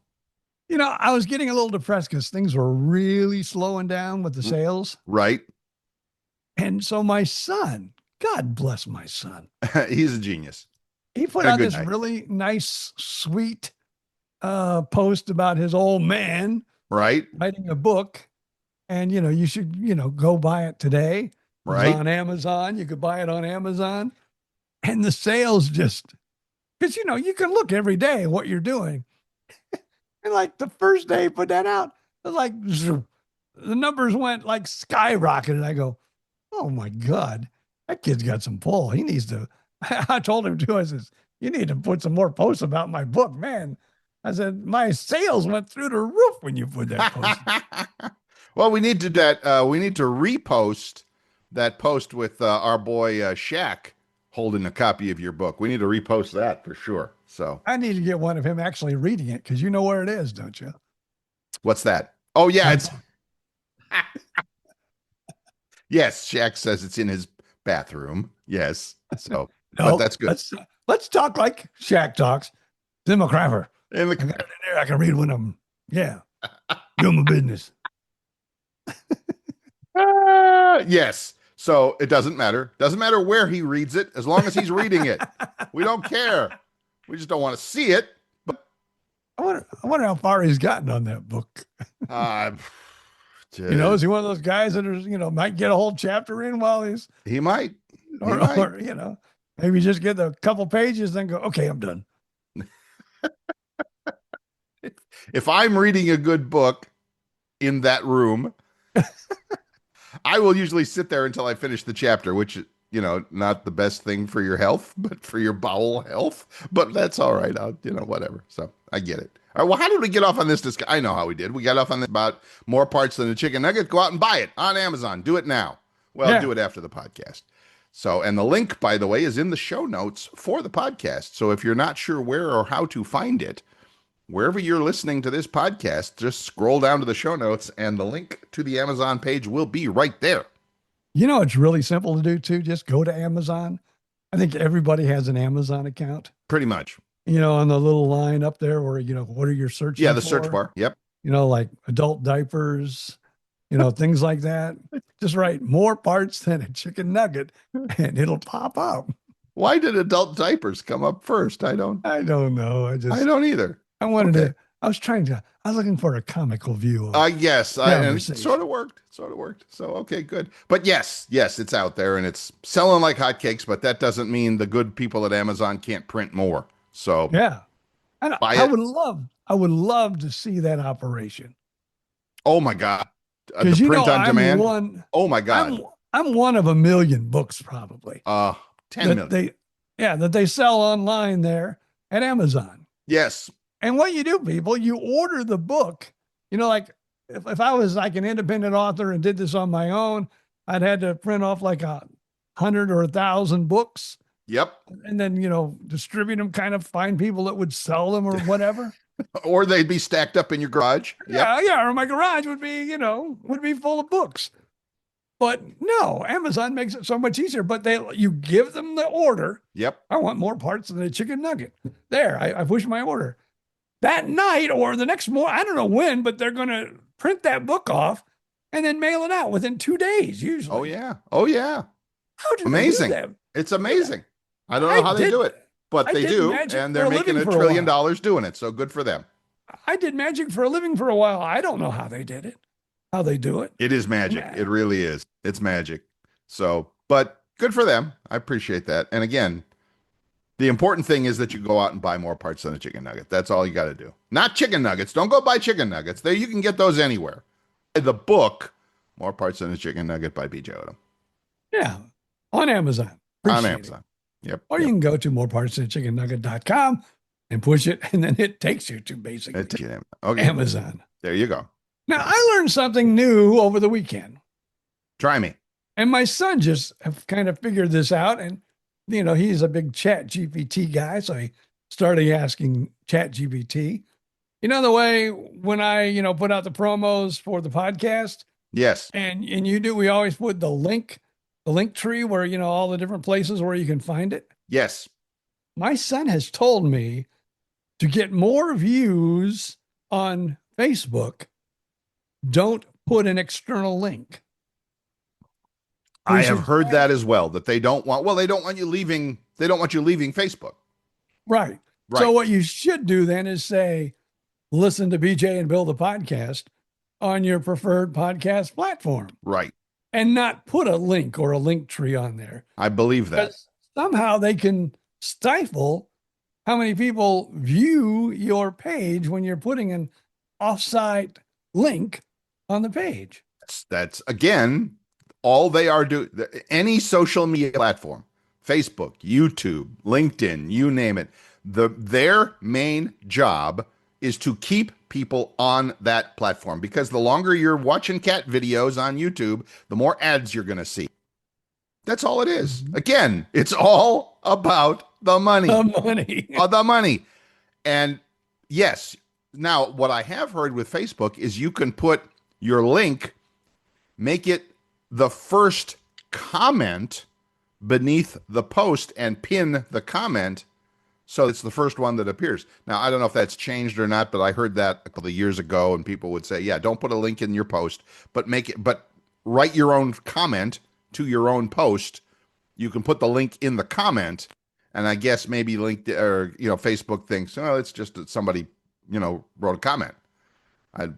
You know, I was getting a little depressed because things were really slowing down with the sales. Right. And so my son, God bless my son, He's a genius. he put A out good this night. really nice, sweet post about his old man Right. writing a book. And, you should, go buy it today. It's Right. on Amazon. You could buy it on Amazon. And the sales because, you can look every day what you're doing. And like the first day he put that out, it was like, zoom. The numbers went like skyrocketed. I go, oh my God, that kid's got some pull. He needs to, I told him too, I says, you need to put some more posts about my book, man. I said, my sales went through the roof when you put that post. Well, we need to repost that post with our boy Shaq holding a copy of your book. We need to repost that for sure. So I need to get one of him actually reading it because you know where it is, don't you? what's that? Oh yeah, it's yes. Shaq says it's in his bathroom. Yes. So, but that's good. Let's talk like Shaq talks. Tim McCraffer. In I the got it in there. I can read one of them. Yeah. Do my business. yes. So it doesn't matter. Doesn't matter where he reads it, as long as he's reading it. We don't care. We just don't want to see it. But I wonder how far he's gotten on that book. Is he one of those guys that is, might get a whole chapter in while he's he might. or maybe just get a couple pages, then go, okay, I'm done. If I'm reading a good book in that room, I will usually sit there until I finish the chapter, which, not the best thing for your health, but for your bowel health. But that's all right. I'll, whatever. So I get it. All right. Well, how did we get off on this? I know how we did. We got off on this about More Parts Than a Chicken Nugget. Go out and buy it on Amazon. Do it now. Well, Yeah. do it after the podcast. So, and the link, by the way, is in the show notes for the podcast. So if you're not sure where or how to find it, wherever you're listening to this podcast, just scroll down to the show notes and the link to the Amazon page will be right there. It's really simple to do too. Just go to Amazon. I think everybody has an Amazon account. Pretty much. On the little line up there where, what are your searching Yeah, the for? search bar. Yep. Like adult diapers, things like that. Just write More Parts Than a Chicken Nugget and it'll pop up. Why did adult diapers come up first? I don't know. I don't either. I wanted Okay. I was looking for a comical view. Yes, and it conversation. sort of worked. So, okay, good. But yes, it's out there and it's selling like hotcakes, but that doesn't mean the good people at Amazon can't print more. So Yeah. And Buy I it. would love to see that operation. oh my God. The Because print on demand. Oh my I'm God. I'm one of a million books probably 10 million. that they sell online there at Amazon. Yes. And what you do, people, you order the book. Like if I was like an independent author and did this on my own, I'd had to print off like 100 or 1,000 books Yep. and then, distribute them, kind of find people that would sell them or whatever. Or they'd be stacked up in your garage. Yep. Yeah. Or my garage would be full of books. But no, Amazon makes it so much easier. But you give them the order. Yep. I want More Parts Than a Chicken Nugget. There, I push my order. That night or the next morning, I don't know when, but they're going to print that book off and then mail it out within 2 days usually. Oh yeah. Oh yeah. How do Amazing. they do that? It's amazing. I don't know how they do it, but I they did do, magic and for they're a making living $1 for a trillion while. doing it. So good for them. I did magic for a living for a while. I don't know how they did it, how they do it. It is magic. Yeah. It really is. It's magic. So, but good for them. I appreciate that. And again, The important thing is that you go out and buy more parts than a chicken nugget. That's all you got to do. Not chicken nuggets. Don't go buy chicken nuggets. There, you can get those anywhere. The book, More Parts Than a Chicken Nugget by BJ Odom. Yeah, on Amazon. On Appreciate Amazon. it. Yep. Or you can go to morepartsthanchickennugget.com and push it, and then it takes you to basically Okay. Amazon. There you go. Now, I learned something new over the weekend. Try me. And my son just have kind of figured this out. And, you know, he's a big Chat GPT guy. So he started asking Chat GPT. You know, the way when I, you know, put out the promos for the podcast Yes. and you do, we always put the link tree where, you know, all the different places where you can find it. Yes. My son has told me to get more views on Facebook, don't put an external link. I have heard that as well, that they don't want, well, they don't want you leaving Facebook. Right. Right. So what you should do then is say, listen to BJ and Bill the podcast on your preferred podcast platform Right. and not put a link or a link tree on there. I believe that. Because somehow they can stifle how many people view your page when you're putting an offsite link on the page. That's again, all they are doing, any social media platform, Facebook, YouTube, LinkedIn, you name it, their main job is to keep people on that platform, because the longer you're watching cat videos on YouTube, the more ads you're going to see. That's all it is. Again, it's all about the money. The money. The money. And yes, now what I have heard with Facebook is you can put your link, make it the first comment beneath the post and pin the comment so it's the first one that appears. Now, I don't know if that's changed or not, but I heard that a couple of years ago, and people would say, yeah, don't put a link in your post, but write your own comment to your own post. You can put the link in the comment, and I guess maybe LinkedIn or, you know, Facebook thinks, oh, it's just that somebody, you know, wrote a comment. I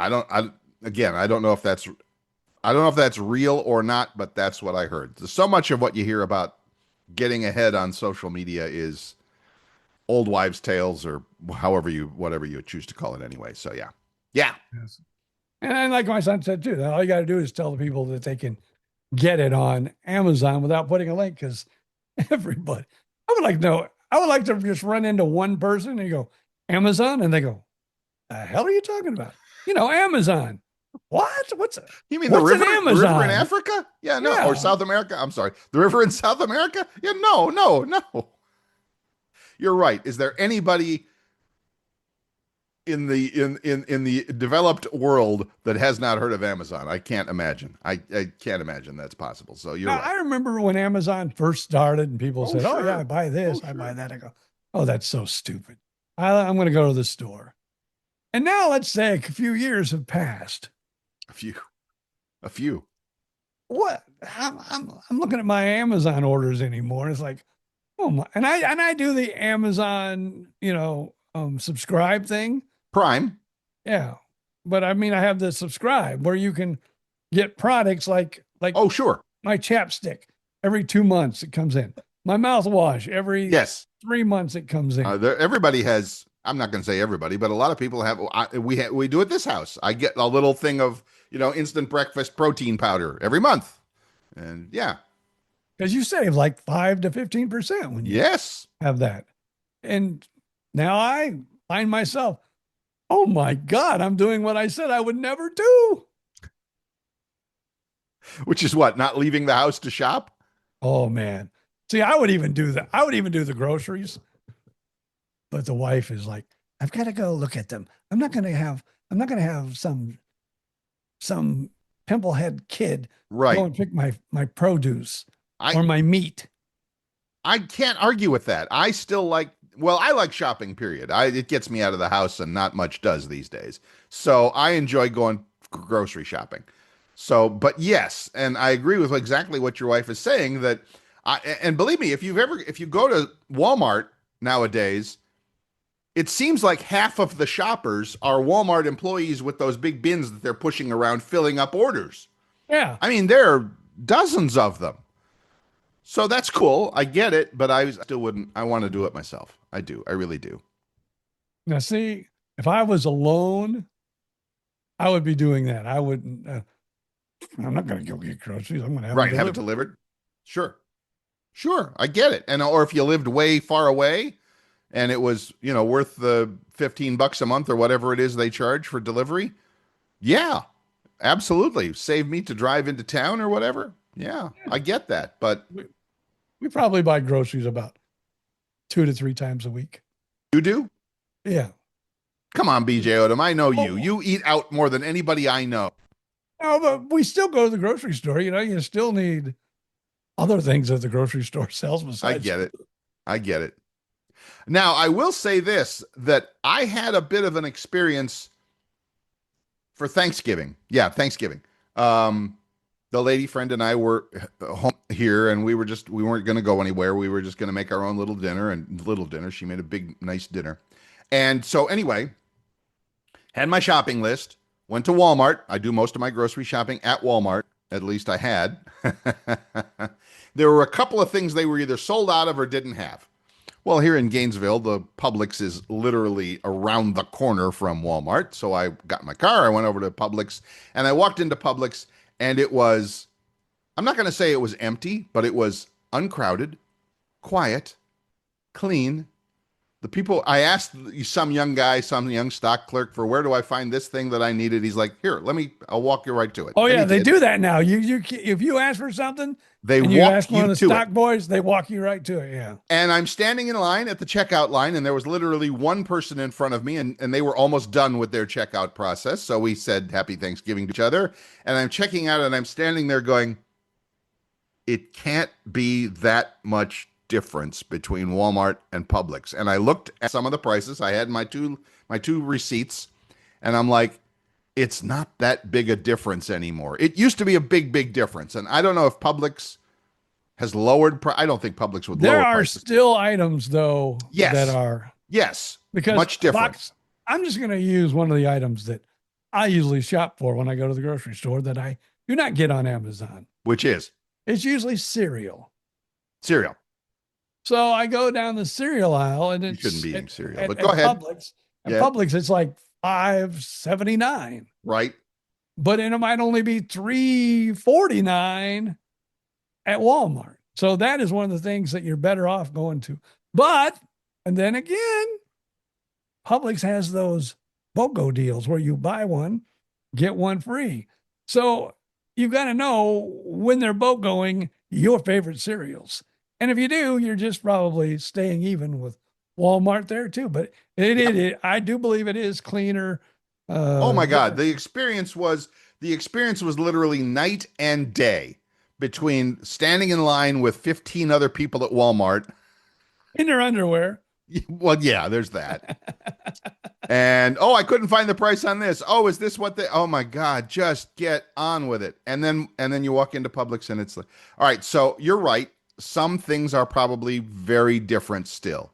don't know if that's real or not, but that's what I heard. So much of what you hear about getting ahead on social media is old wives' tales, or whatever you choose to call it anyway. So yeah. Yes. And like my son said too, all you got to do is tell the people that they can get it on Amazon without putting a link, because everybody, I would like to just run into one person and you go, Amazon, and they go, the hell are you talking about? You know, Amazon. What? You mean what's the river in Amazon? Africa? Yeah, no. Yeah. Or South America? I'm sorry. The river in South America? Yeah, no. You're right. Is there anybody in the developed world that has not heard of Amazon? I can't imagine. I can't imagine that's possible. So you're right. I remember when Amazon first started and people said, sure. oh yeah, I buy this, I sure. buy that. I go, oh, that's so stupid. I'm going to go to the store. And now let's say a few years have passed. A few. What? I'm looking at my Amazon orders anymore. It's like, oh my, and I do the Amazon, you know, subscribe thing. Prime. Yeah. But I mean, I have the subscribe where you can get products like Oh, sure. my chapstick every 2 months it comes in. My mouthwash every Yes. 3 months it comes in. Everybody has. I'm not going to say everybody, but a lot of people have. We do at this house. I get a little thing of, you know, instant breakfast protein powder every month, and yeah. Because you save like 5 to 15% when you Yes. have that. And now I find myself, oh my God, I'm doing what I said I would never do. Which is what? Not leaving the house to shop? Oh man. See, I would even do that. I would even do the groceries. But the wife is like, I've got to go look at them. I'm not going to have some pimplehead kid Right. go and pick my produce I- or my meat. I can't argue with that. I still like, well, I like shopping, period. It gets me out of the house, and not much does these days. So I enjoy going grocery shopping. So, but yes, and I agree with exactly what your wife is saying, that and believe me, if you go to Walmart nowadays, it seems like half of the shoppers are Walmart employees with those big bins that they're pushing around filling up orders. Yeah. I mean, there are dozens of them. So that's cool. I get it, but I still wouldn't. I want to do it myself. I do. I really do. Now, see, if I was alone, I would be doing that. I wouldn't. I'm not going to go get groceries. I'm going to have Right. them Have it delivered. delivered. Sure. Sure. I get it. And or if you lived way far away and it was, worth the $15 a month or whatever it is they charge for delivery. Yeah, absolutely. Save me to drive into town or whatever. Yeah, I get that. But We probably buy groceries about 2 to 3 times a week. you do? Yeah. Come on, BJ Odom. I know you. Oh. You eat out more than anybody I know. No, but we still go to the grocery store. You still need other things that the grocery store sells besides. I get it. I get it. Now, I will say this, that I had a bit of an experience for Thanksgiving. Yeah, Thanksgiving. The lady friend and I were home here, and we weren't going to go anywhere. We were just going to make our own little dinner. She made a big, nice dinner. And so anyway, had my shopping list, went to Walmart. I do most of my grocery shopping at Walmart. At least I had. There were a couple of things they were either sold out of or didn't have. Well, here in Gainesville, the Publix is literally around the corner from Walmart. So I got in my car, I went over to Publix, and I walked into Publix, and it was, I'm not going to say it was empty, but it was uncrowded, quiet, clean. The people, I asked some young guy, some young stock clerk for where do I find this thing that I needed? He's like, here, I'll walk you right to it. Oh, And yeah, he they did. do that now. If you ask for something They and you walk ask one you of the to stock it. boys, they walk you right to it. Yeah. And I'm standing in line at the checkout line, and there was literally one person in front of me, and they were almost done with their checkout process. So we said Happy Thanksgiving to each other. And I'm checking out, and I'm standing there going, it can't be that much difference between Walmart and Publix. And I looked at some of the prices. I had my two receipts, and I'm like, it's not that big a difference anymore. It used to be a big, big difference. And I don't know if Publix has lowered. I don't think Publix would There lower are prices. still items, though, Yes. that are. Yes, Because much different. I'm just going to use one of the items that I usually shop for when I go to the grocery store that I do not get on Amazon. Which is It's usually cereal. cereal. So I go down the cereal aisle, and You it's shouldn't be eating cereal, at but go ahead. Publix. At Yeah. Publix, it's like $5.79, Right? but it might only be $3.49 at Walmart. So that is one of the things that you're better off going to. But, and then again, Publix has those BOGO deals where you buy one, get one free. So you've got to know when they're BOGOing your favorite cereals. And if you do, you're just probably staying even with Walmart there too. But I do believe it is cleaner. Oh my God. The experience was literally night and day between standing in line with 15 other people at Walmart. in their underwear. Well, yeah, there's that. And I couldn't find the price on this. Oh, is this what oh my God, just get on with it. And then you walk into Publix and it's like, all right, so you're right. Some things are probably very different still.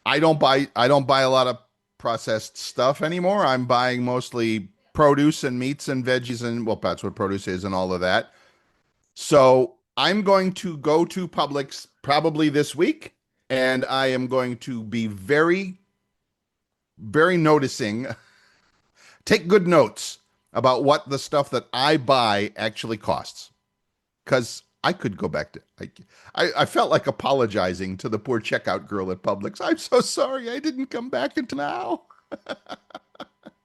I don't buy a lot of processed stuff anymore. I'm buying mostly produce and meats and veggies, and well, that's what produce is and all of that. So I'm going to go to Publix probably this week, and I am going to be very, very noticing, take good notes about what the stuff that I buy actually costs. Because I could go back to, I felt like apologizing to the poor checkout girl at Publix. I'm so sorry I didn't come back until now.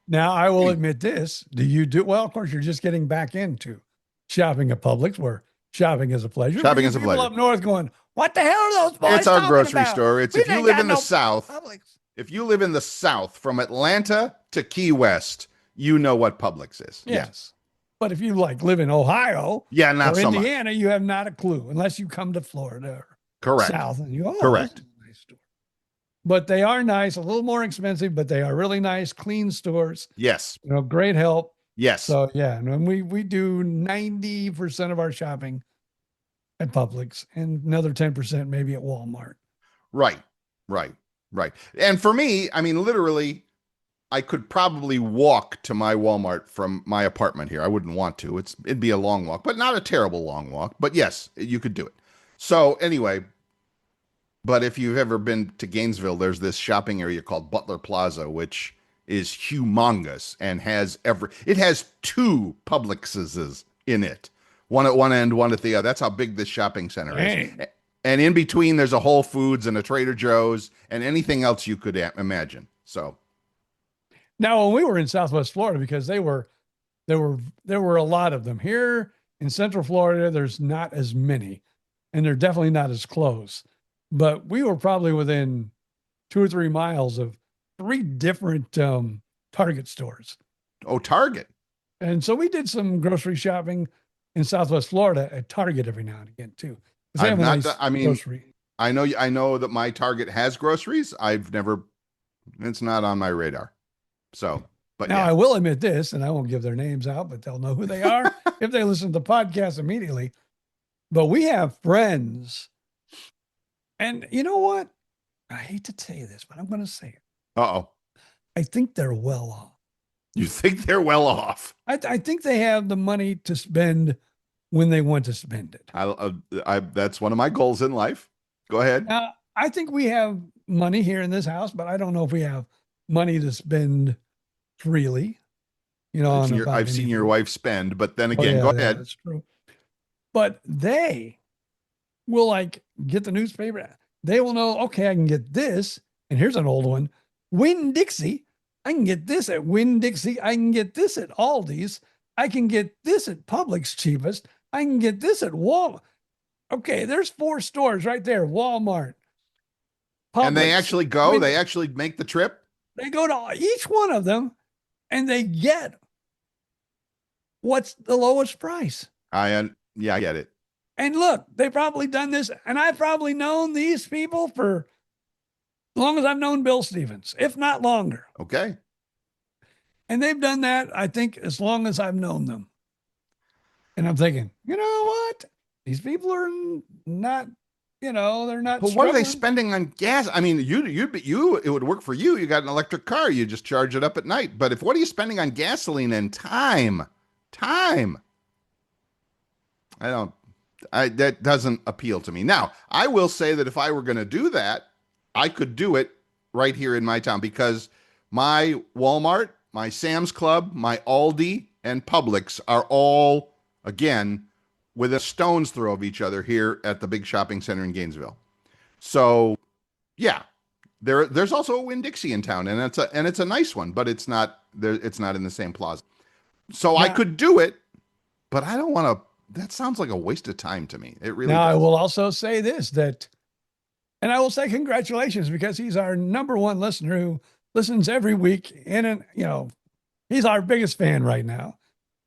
Now, I will admit this. Well, of course, you're just getting back into shopping at Publix, where shopping is a pleasure. Shopping is a People pleasure. up north going, what the hell are those boys It's our talking grocery about? store. It's We if you ain't live got in the no South, Publix. if you live in the South from Atlanta to Key West, you know what Publix is. Yes. But if you live in Ohio Yeah, not or so much. Indiana, you have not a clue unless you come to Florida or Correct. South and you go, Correct. this is a nice store. But they are nice, a little more expensive, but they are really nice, clean stores. Yes. Great help. Yes. So yeah, and we do 90% of our shopping at Publix and another 10% maybe at Walmart. Right. And for me, I mean, literally, I could probably walk to my Walmart from my apartment here. I wouldn't want to. It'd be a long walk, but not a terrible long walk. But yes, you could do it. So anyway, but if you've ever been to Gainesville, there's this shopping area called Butler Plaza, which is humongous and it has two Publixes in it. One at one end, one at the other. That's how big this shopping center is. Dang. And in between, there's a Whole Foods and a Trader Joe's and anything else you could imagine. So Now, when we were in Southwest Florida, because there were a lot of them. Here in Central Florida, there's not as many, and they're definitely not as close. But we were probably within 2 or 3 miles of 3 different Target stores. oh, Target. And so we did some grocery shopping in Southwest Florida at Target every now and again too. 'Cause they I've have a not nice done- I mean, grocery. I know that my Target has groceries. It's not on my radar. So, but Now, yeah. I will admit this, and I won't give their names out, but they'll know who they are if they listen to the podcast immediately. But we have friends. And you know what? I hate to tell you this, but I'm going to say it. Uh-oh. I think they're well off. You think they're well off? I think they have the money to spend when they want to spend it. That's one of my goals in life. Go ahead. Now, I think we have money here in this house, but I don't know if we have money to spend freely. You know, I've seen your wife spend, but then Oh, again, yeah, go yeah, ahead. That's true. But they will like get the newspaper. They will know, okay, I can get this. And here's an old one. Winn-Dixie. I can get this at Winn-Dixie. I can get this at Aldi's. I can get this at Publix cheapest. I can get this at Walmart. Okay, there's 4 stores right there. Walmart. And they Publix. actually go, I mean, they actually make the trip. they go to each one of them and they get what's the lowest price. Yeah, I get it. And look, they've probably done this, and I've probably known these people for as long as I've known Bill Stevens, if not longer. Okay. And they've done that, I think, as long as I've known them. And I'm thinking, you know what? These people are not, they're not. But what are they struggling. spending on gas? I mean, it would work for you. You got an electric car. You just charge it up at night. But what are you spending on gasoline and time? That doesn't appeal to me. Now, I will say that if I were going to do that, I could do it right here in my town because my Walmart, my Sam's Club, my Aldi, and Publix are all, again, within a stone's throw of each other here at the big shopping center in Gainesville. So, yeah, there's also a Winn-Dixie in town, and it's a nice one, but it's not in the same plaza. So I could do it, but I don't want to. That sounds like a waste of time to me. It really Now, does. I will also say this, and I will say congratulations because he's our number one listener who listens every week. And, he's our biggest fan right now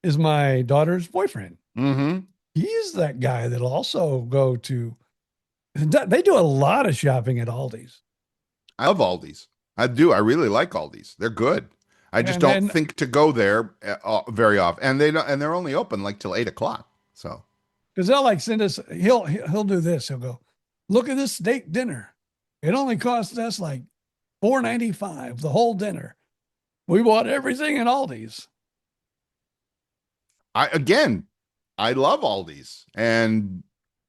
is my daughter's boyfriend. Mm-hmm. He's that guy that'll also go to, they do a lot of shopping at Aldi's. I love Aldi's. I do. I really like Aldi's. They're good. I just don't think to go there very often. And they're only open like till 8:00. So, because they'll like send us, he'll do this. He'll go, look at this steak dinner. It only cost us like $4.95, the whole dinner. We bought everything at Aldi's. I love Aldi's. And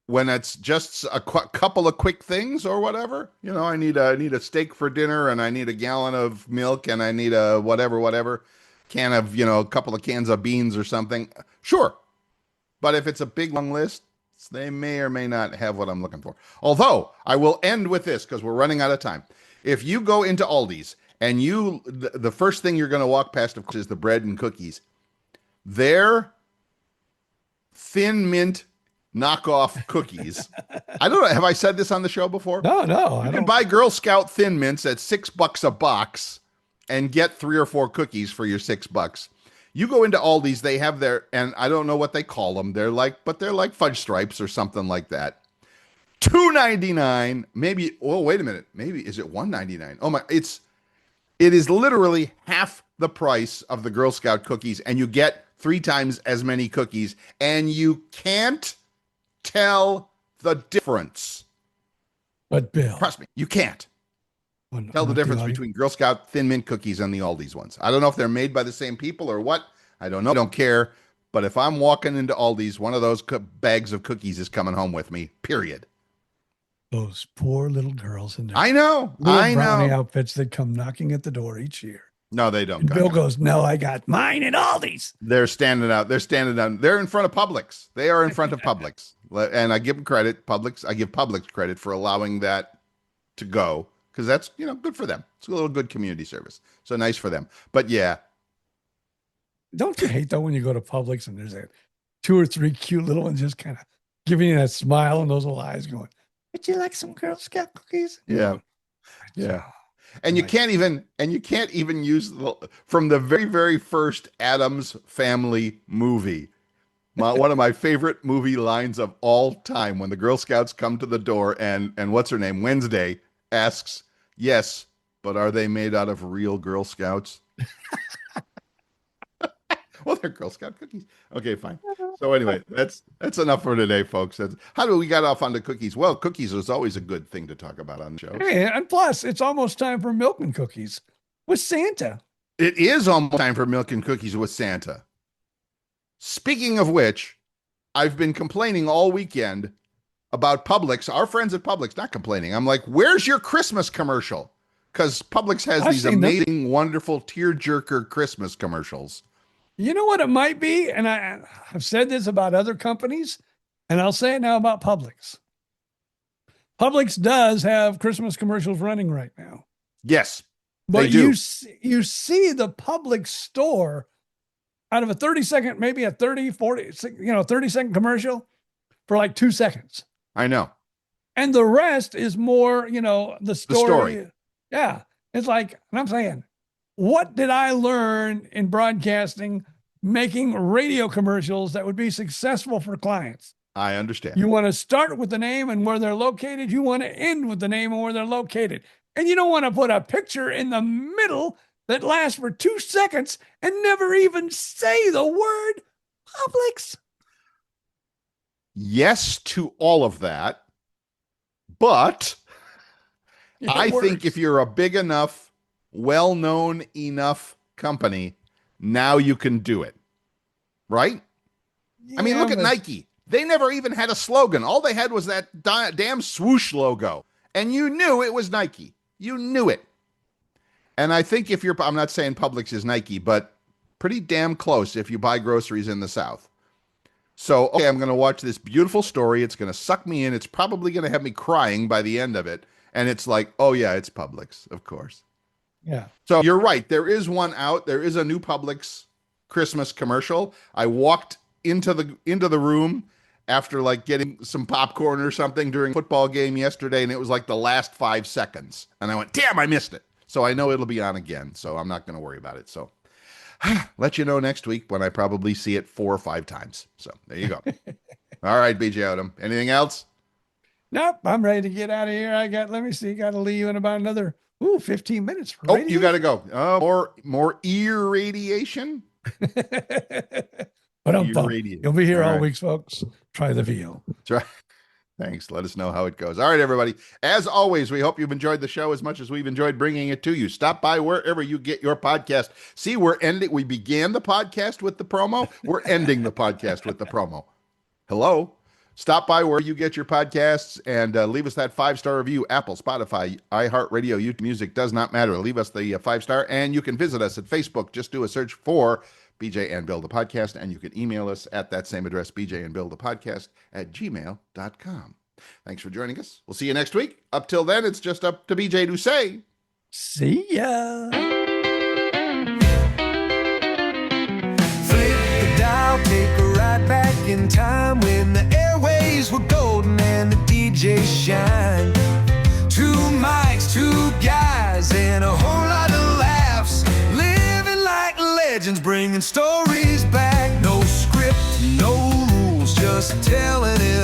when it's just a couple of quick things or whatever, I need a steak for dinner and I need a gallon of milk and I need a whatever can of, a couple of cans of beans or something. Sure. But if it's a big long list, they may or may not have what I'm looking for. Although I will end with this because we're running out of time. If you go into Aldi's and the first thing you're going to walk past, of course, is the bread and cookies. Their Thin Mint knockoff cookies. I don't know. Have I said this on the show before? No. You can buy Girl Scout Thin Mints at $6 a box and get 3 or 4 cookies for your $6. You go into Aldi's, they have and I don't know what they call them. They're like fudge stripes or something like that. $2.99, maybe. Oh, wait a minute. Maybe is it $1.99? Oh my! It is literally half the price of the Girl Scout cookies, and you get 3 times as many cookies, and you can't tell the difference. But Bill, Trust me, you can't tell the difference between Girl Scout Thin Mint cookies and the Aldi's ones. I don't know if they're made by the same people or what. I don't know. I don't care. But if I'm walking into Aldi's, one of those bags of cookies is coming home with me, period. Those poor little girls in their I know. little I brownie know. outfits that come knocking at the door each year. No, they don't. And Bill Gotcha. goes, "No, I got mine at Aldi's." They're standing out. They're standing out. They're in front of Publix. They are in front of Publix. And I give them credit. I give Publix credit for allowing that to go because that's, good for them. It's a little good community service. So nice for them. But yeah. Don't you hate though when you go to Publix and there's that 2 or 3 cute little ones just kind of giving you that smile and those little eyes going, "Would you like some Girl Scout cookies?" Yeah. Yeah. And you can't even use from the very, very first Addams Family movie. One of my favorite movie lines of all time when the Girl Scouts come to the door and what's her name? Wednesday asks, "Yes, but are they made out of real Girl Scouts?" Well, they're Girl Scout cookies. Okay, fine. So anyway, that's enough for today, folks. How do we got off onto cookies? Well, cookies is always a good thing to talk about on the show. Hey, and plus, it's almost time for milk and cookies with Santa. It is almost time for milk and cookies with Santa. Speaking of which, I've been complaining all weekend about Publix. Our friends at Publix, not complaining. I'm like, "Where's your Christmas commercial?" Because Publix has these amazing, wonderful tearjerker Christmas commercials. You know what it might be? And I've said this about other companies, and I'll say it now about Publix. Publix does have Christmas commercials running right now. Yes, but they do. You see the Publix store out of a 30-second, maybe a 30, 40, 30-second commercial for like 2 seconds. I know. And the rest is more, the story. Yeah. It's like, and I'm saying, what did I learn in broadcasting, making radio commercials that would be successful for clients? I understand. You want to start with the name and where they're located. You want to end with the name and where they're located. And you don't want to put a picture in the middle that lasts for 2 seconds and never even say the word Publix. Yes to all of that. But I think if you're a big enough, well-known enough company, now you can do it. Right? Yeah, I mean, look at Nike. They never even had a slogan. All they had was that damn swoosh logo. And you knew it was Nike. You knew it. And I think I'm not saying Publix is Nike, but pretty damn close if you buy groceries in the South. So, okay, I'm going to watch this beautiful story. It's going to suck me in. It's probably going to have me crying by the end of it. And it's like, oh yeah, it's Publix, of course. Yeah. So you're right. There is one out. There is a new Publix Christmas commercial. I walked into the room after like getting some popcorn or something during a football game yesterday, and it was like the last 5 seconds. And I went, damn, I missed it. So I know it'll be on again. So I'm not going to worry about it. So let you know next week when I probably see it 4 or 5 times. So there you go. All right, BJ Odom. Anything else? Nope. I'm ready to get out of here. Got to leave in about another 15 minutes. For radio. You got to go. Oh, more ear radiation. But you'll be here all week, folks. Try the VO. That's right. Thanks. Let us know how it goes. All right, everybody. As always, we hope you've enjoyed the show as much as we've enjoyed bringing it to you. Stop by wherever you get your podcast. See, we began the podcast with the promo. We're ending the podcast with the promo. Hello. Stop by where you get your podcasts and leave us that 5-star review. Apple, Spotify, iHeartRadio, YouTube Music, does not matter. Leave us the 5-star, and you can visit us at Facebook. Just do a search for BJ and Bill the Podcast, and you can email us at that same address, bjandbillthepodcast@gmail.com. Thanks for joining us. We'll see you next week. Up till then, it's just up to BJ to say, see ya. Flip the dial, take a ride back in time when the airways were golden and the DJs shine. 2 mics, 2 guys, and a whole lot of laughs. Living like legends, bringing stories back. No script, no rules, just telling it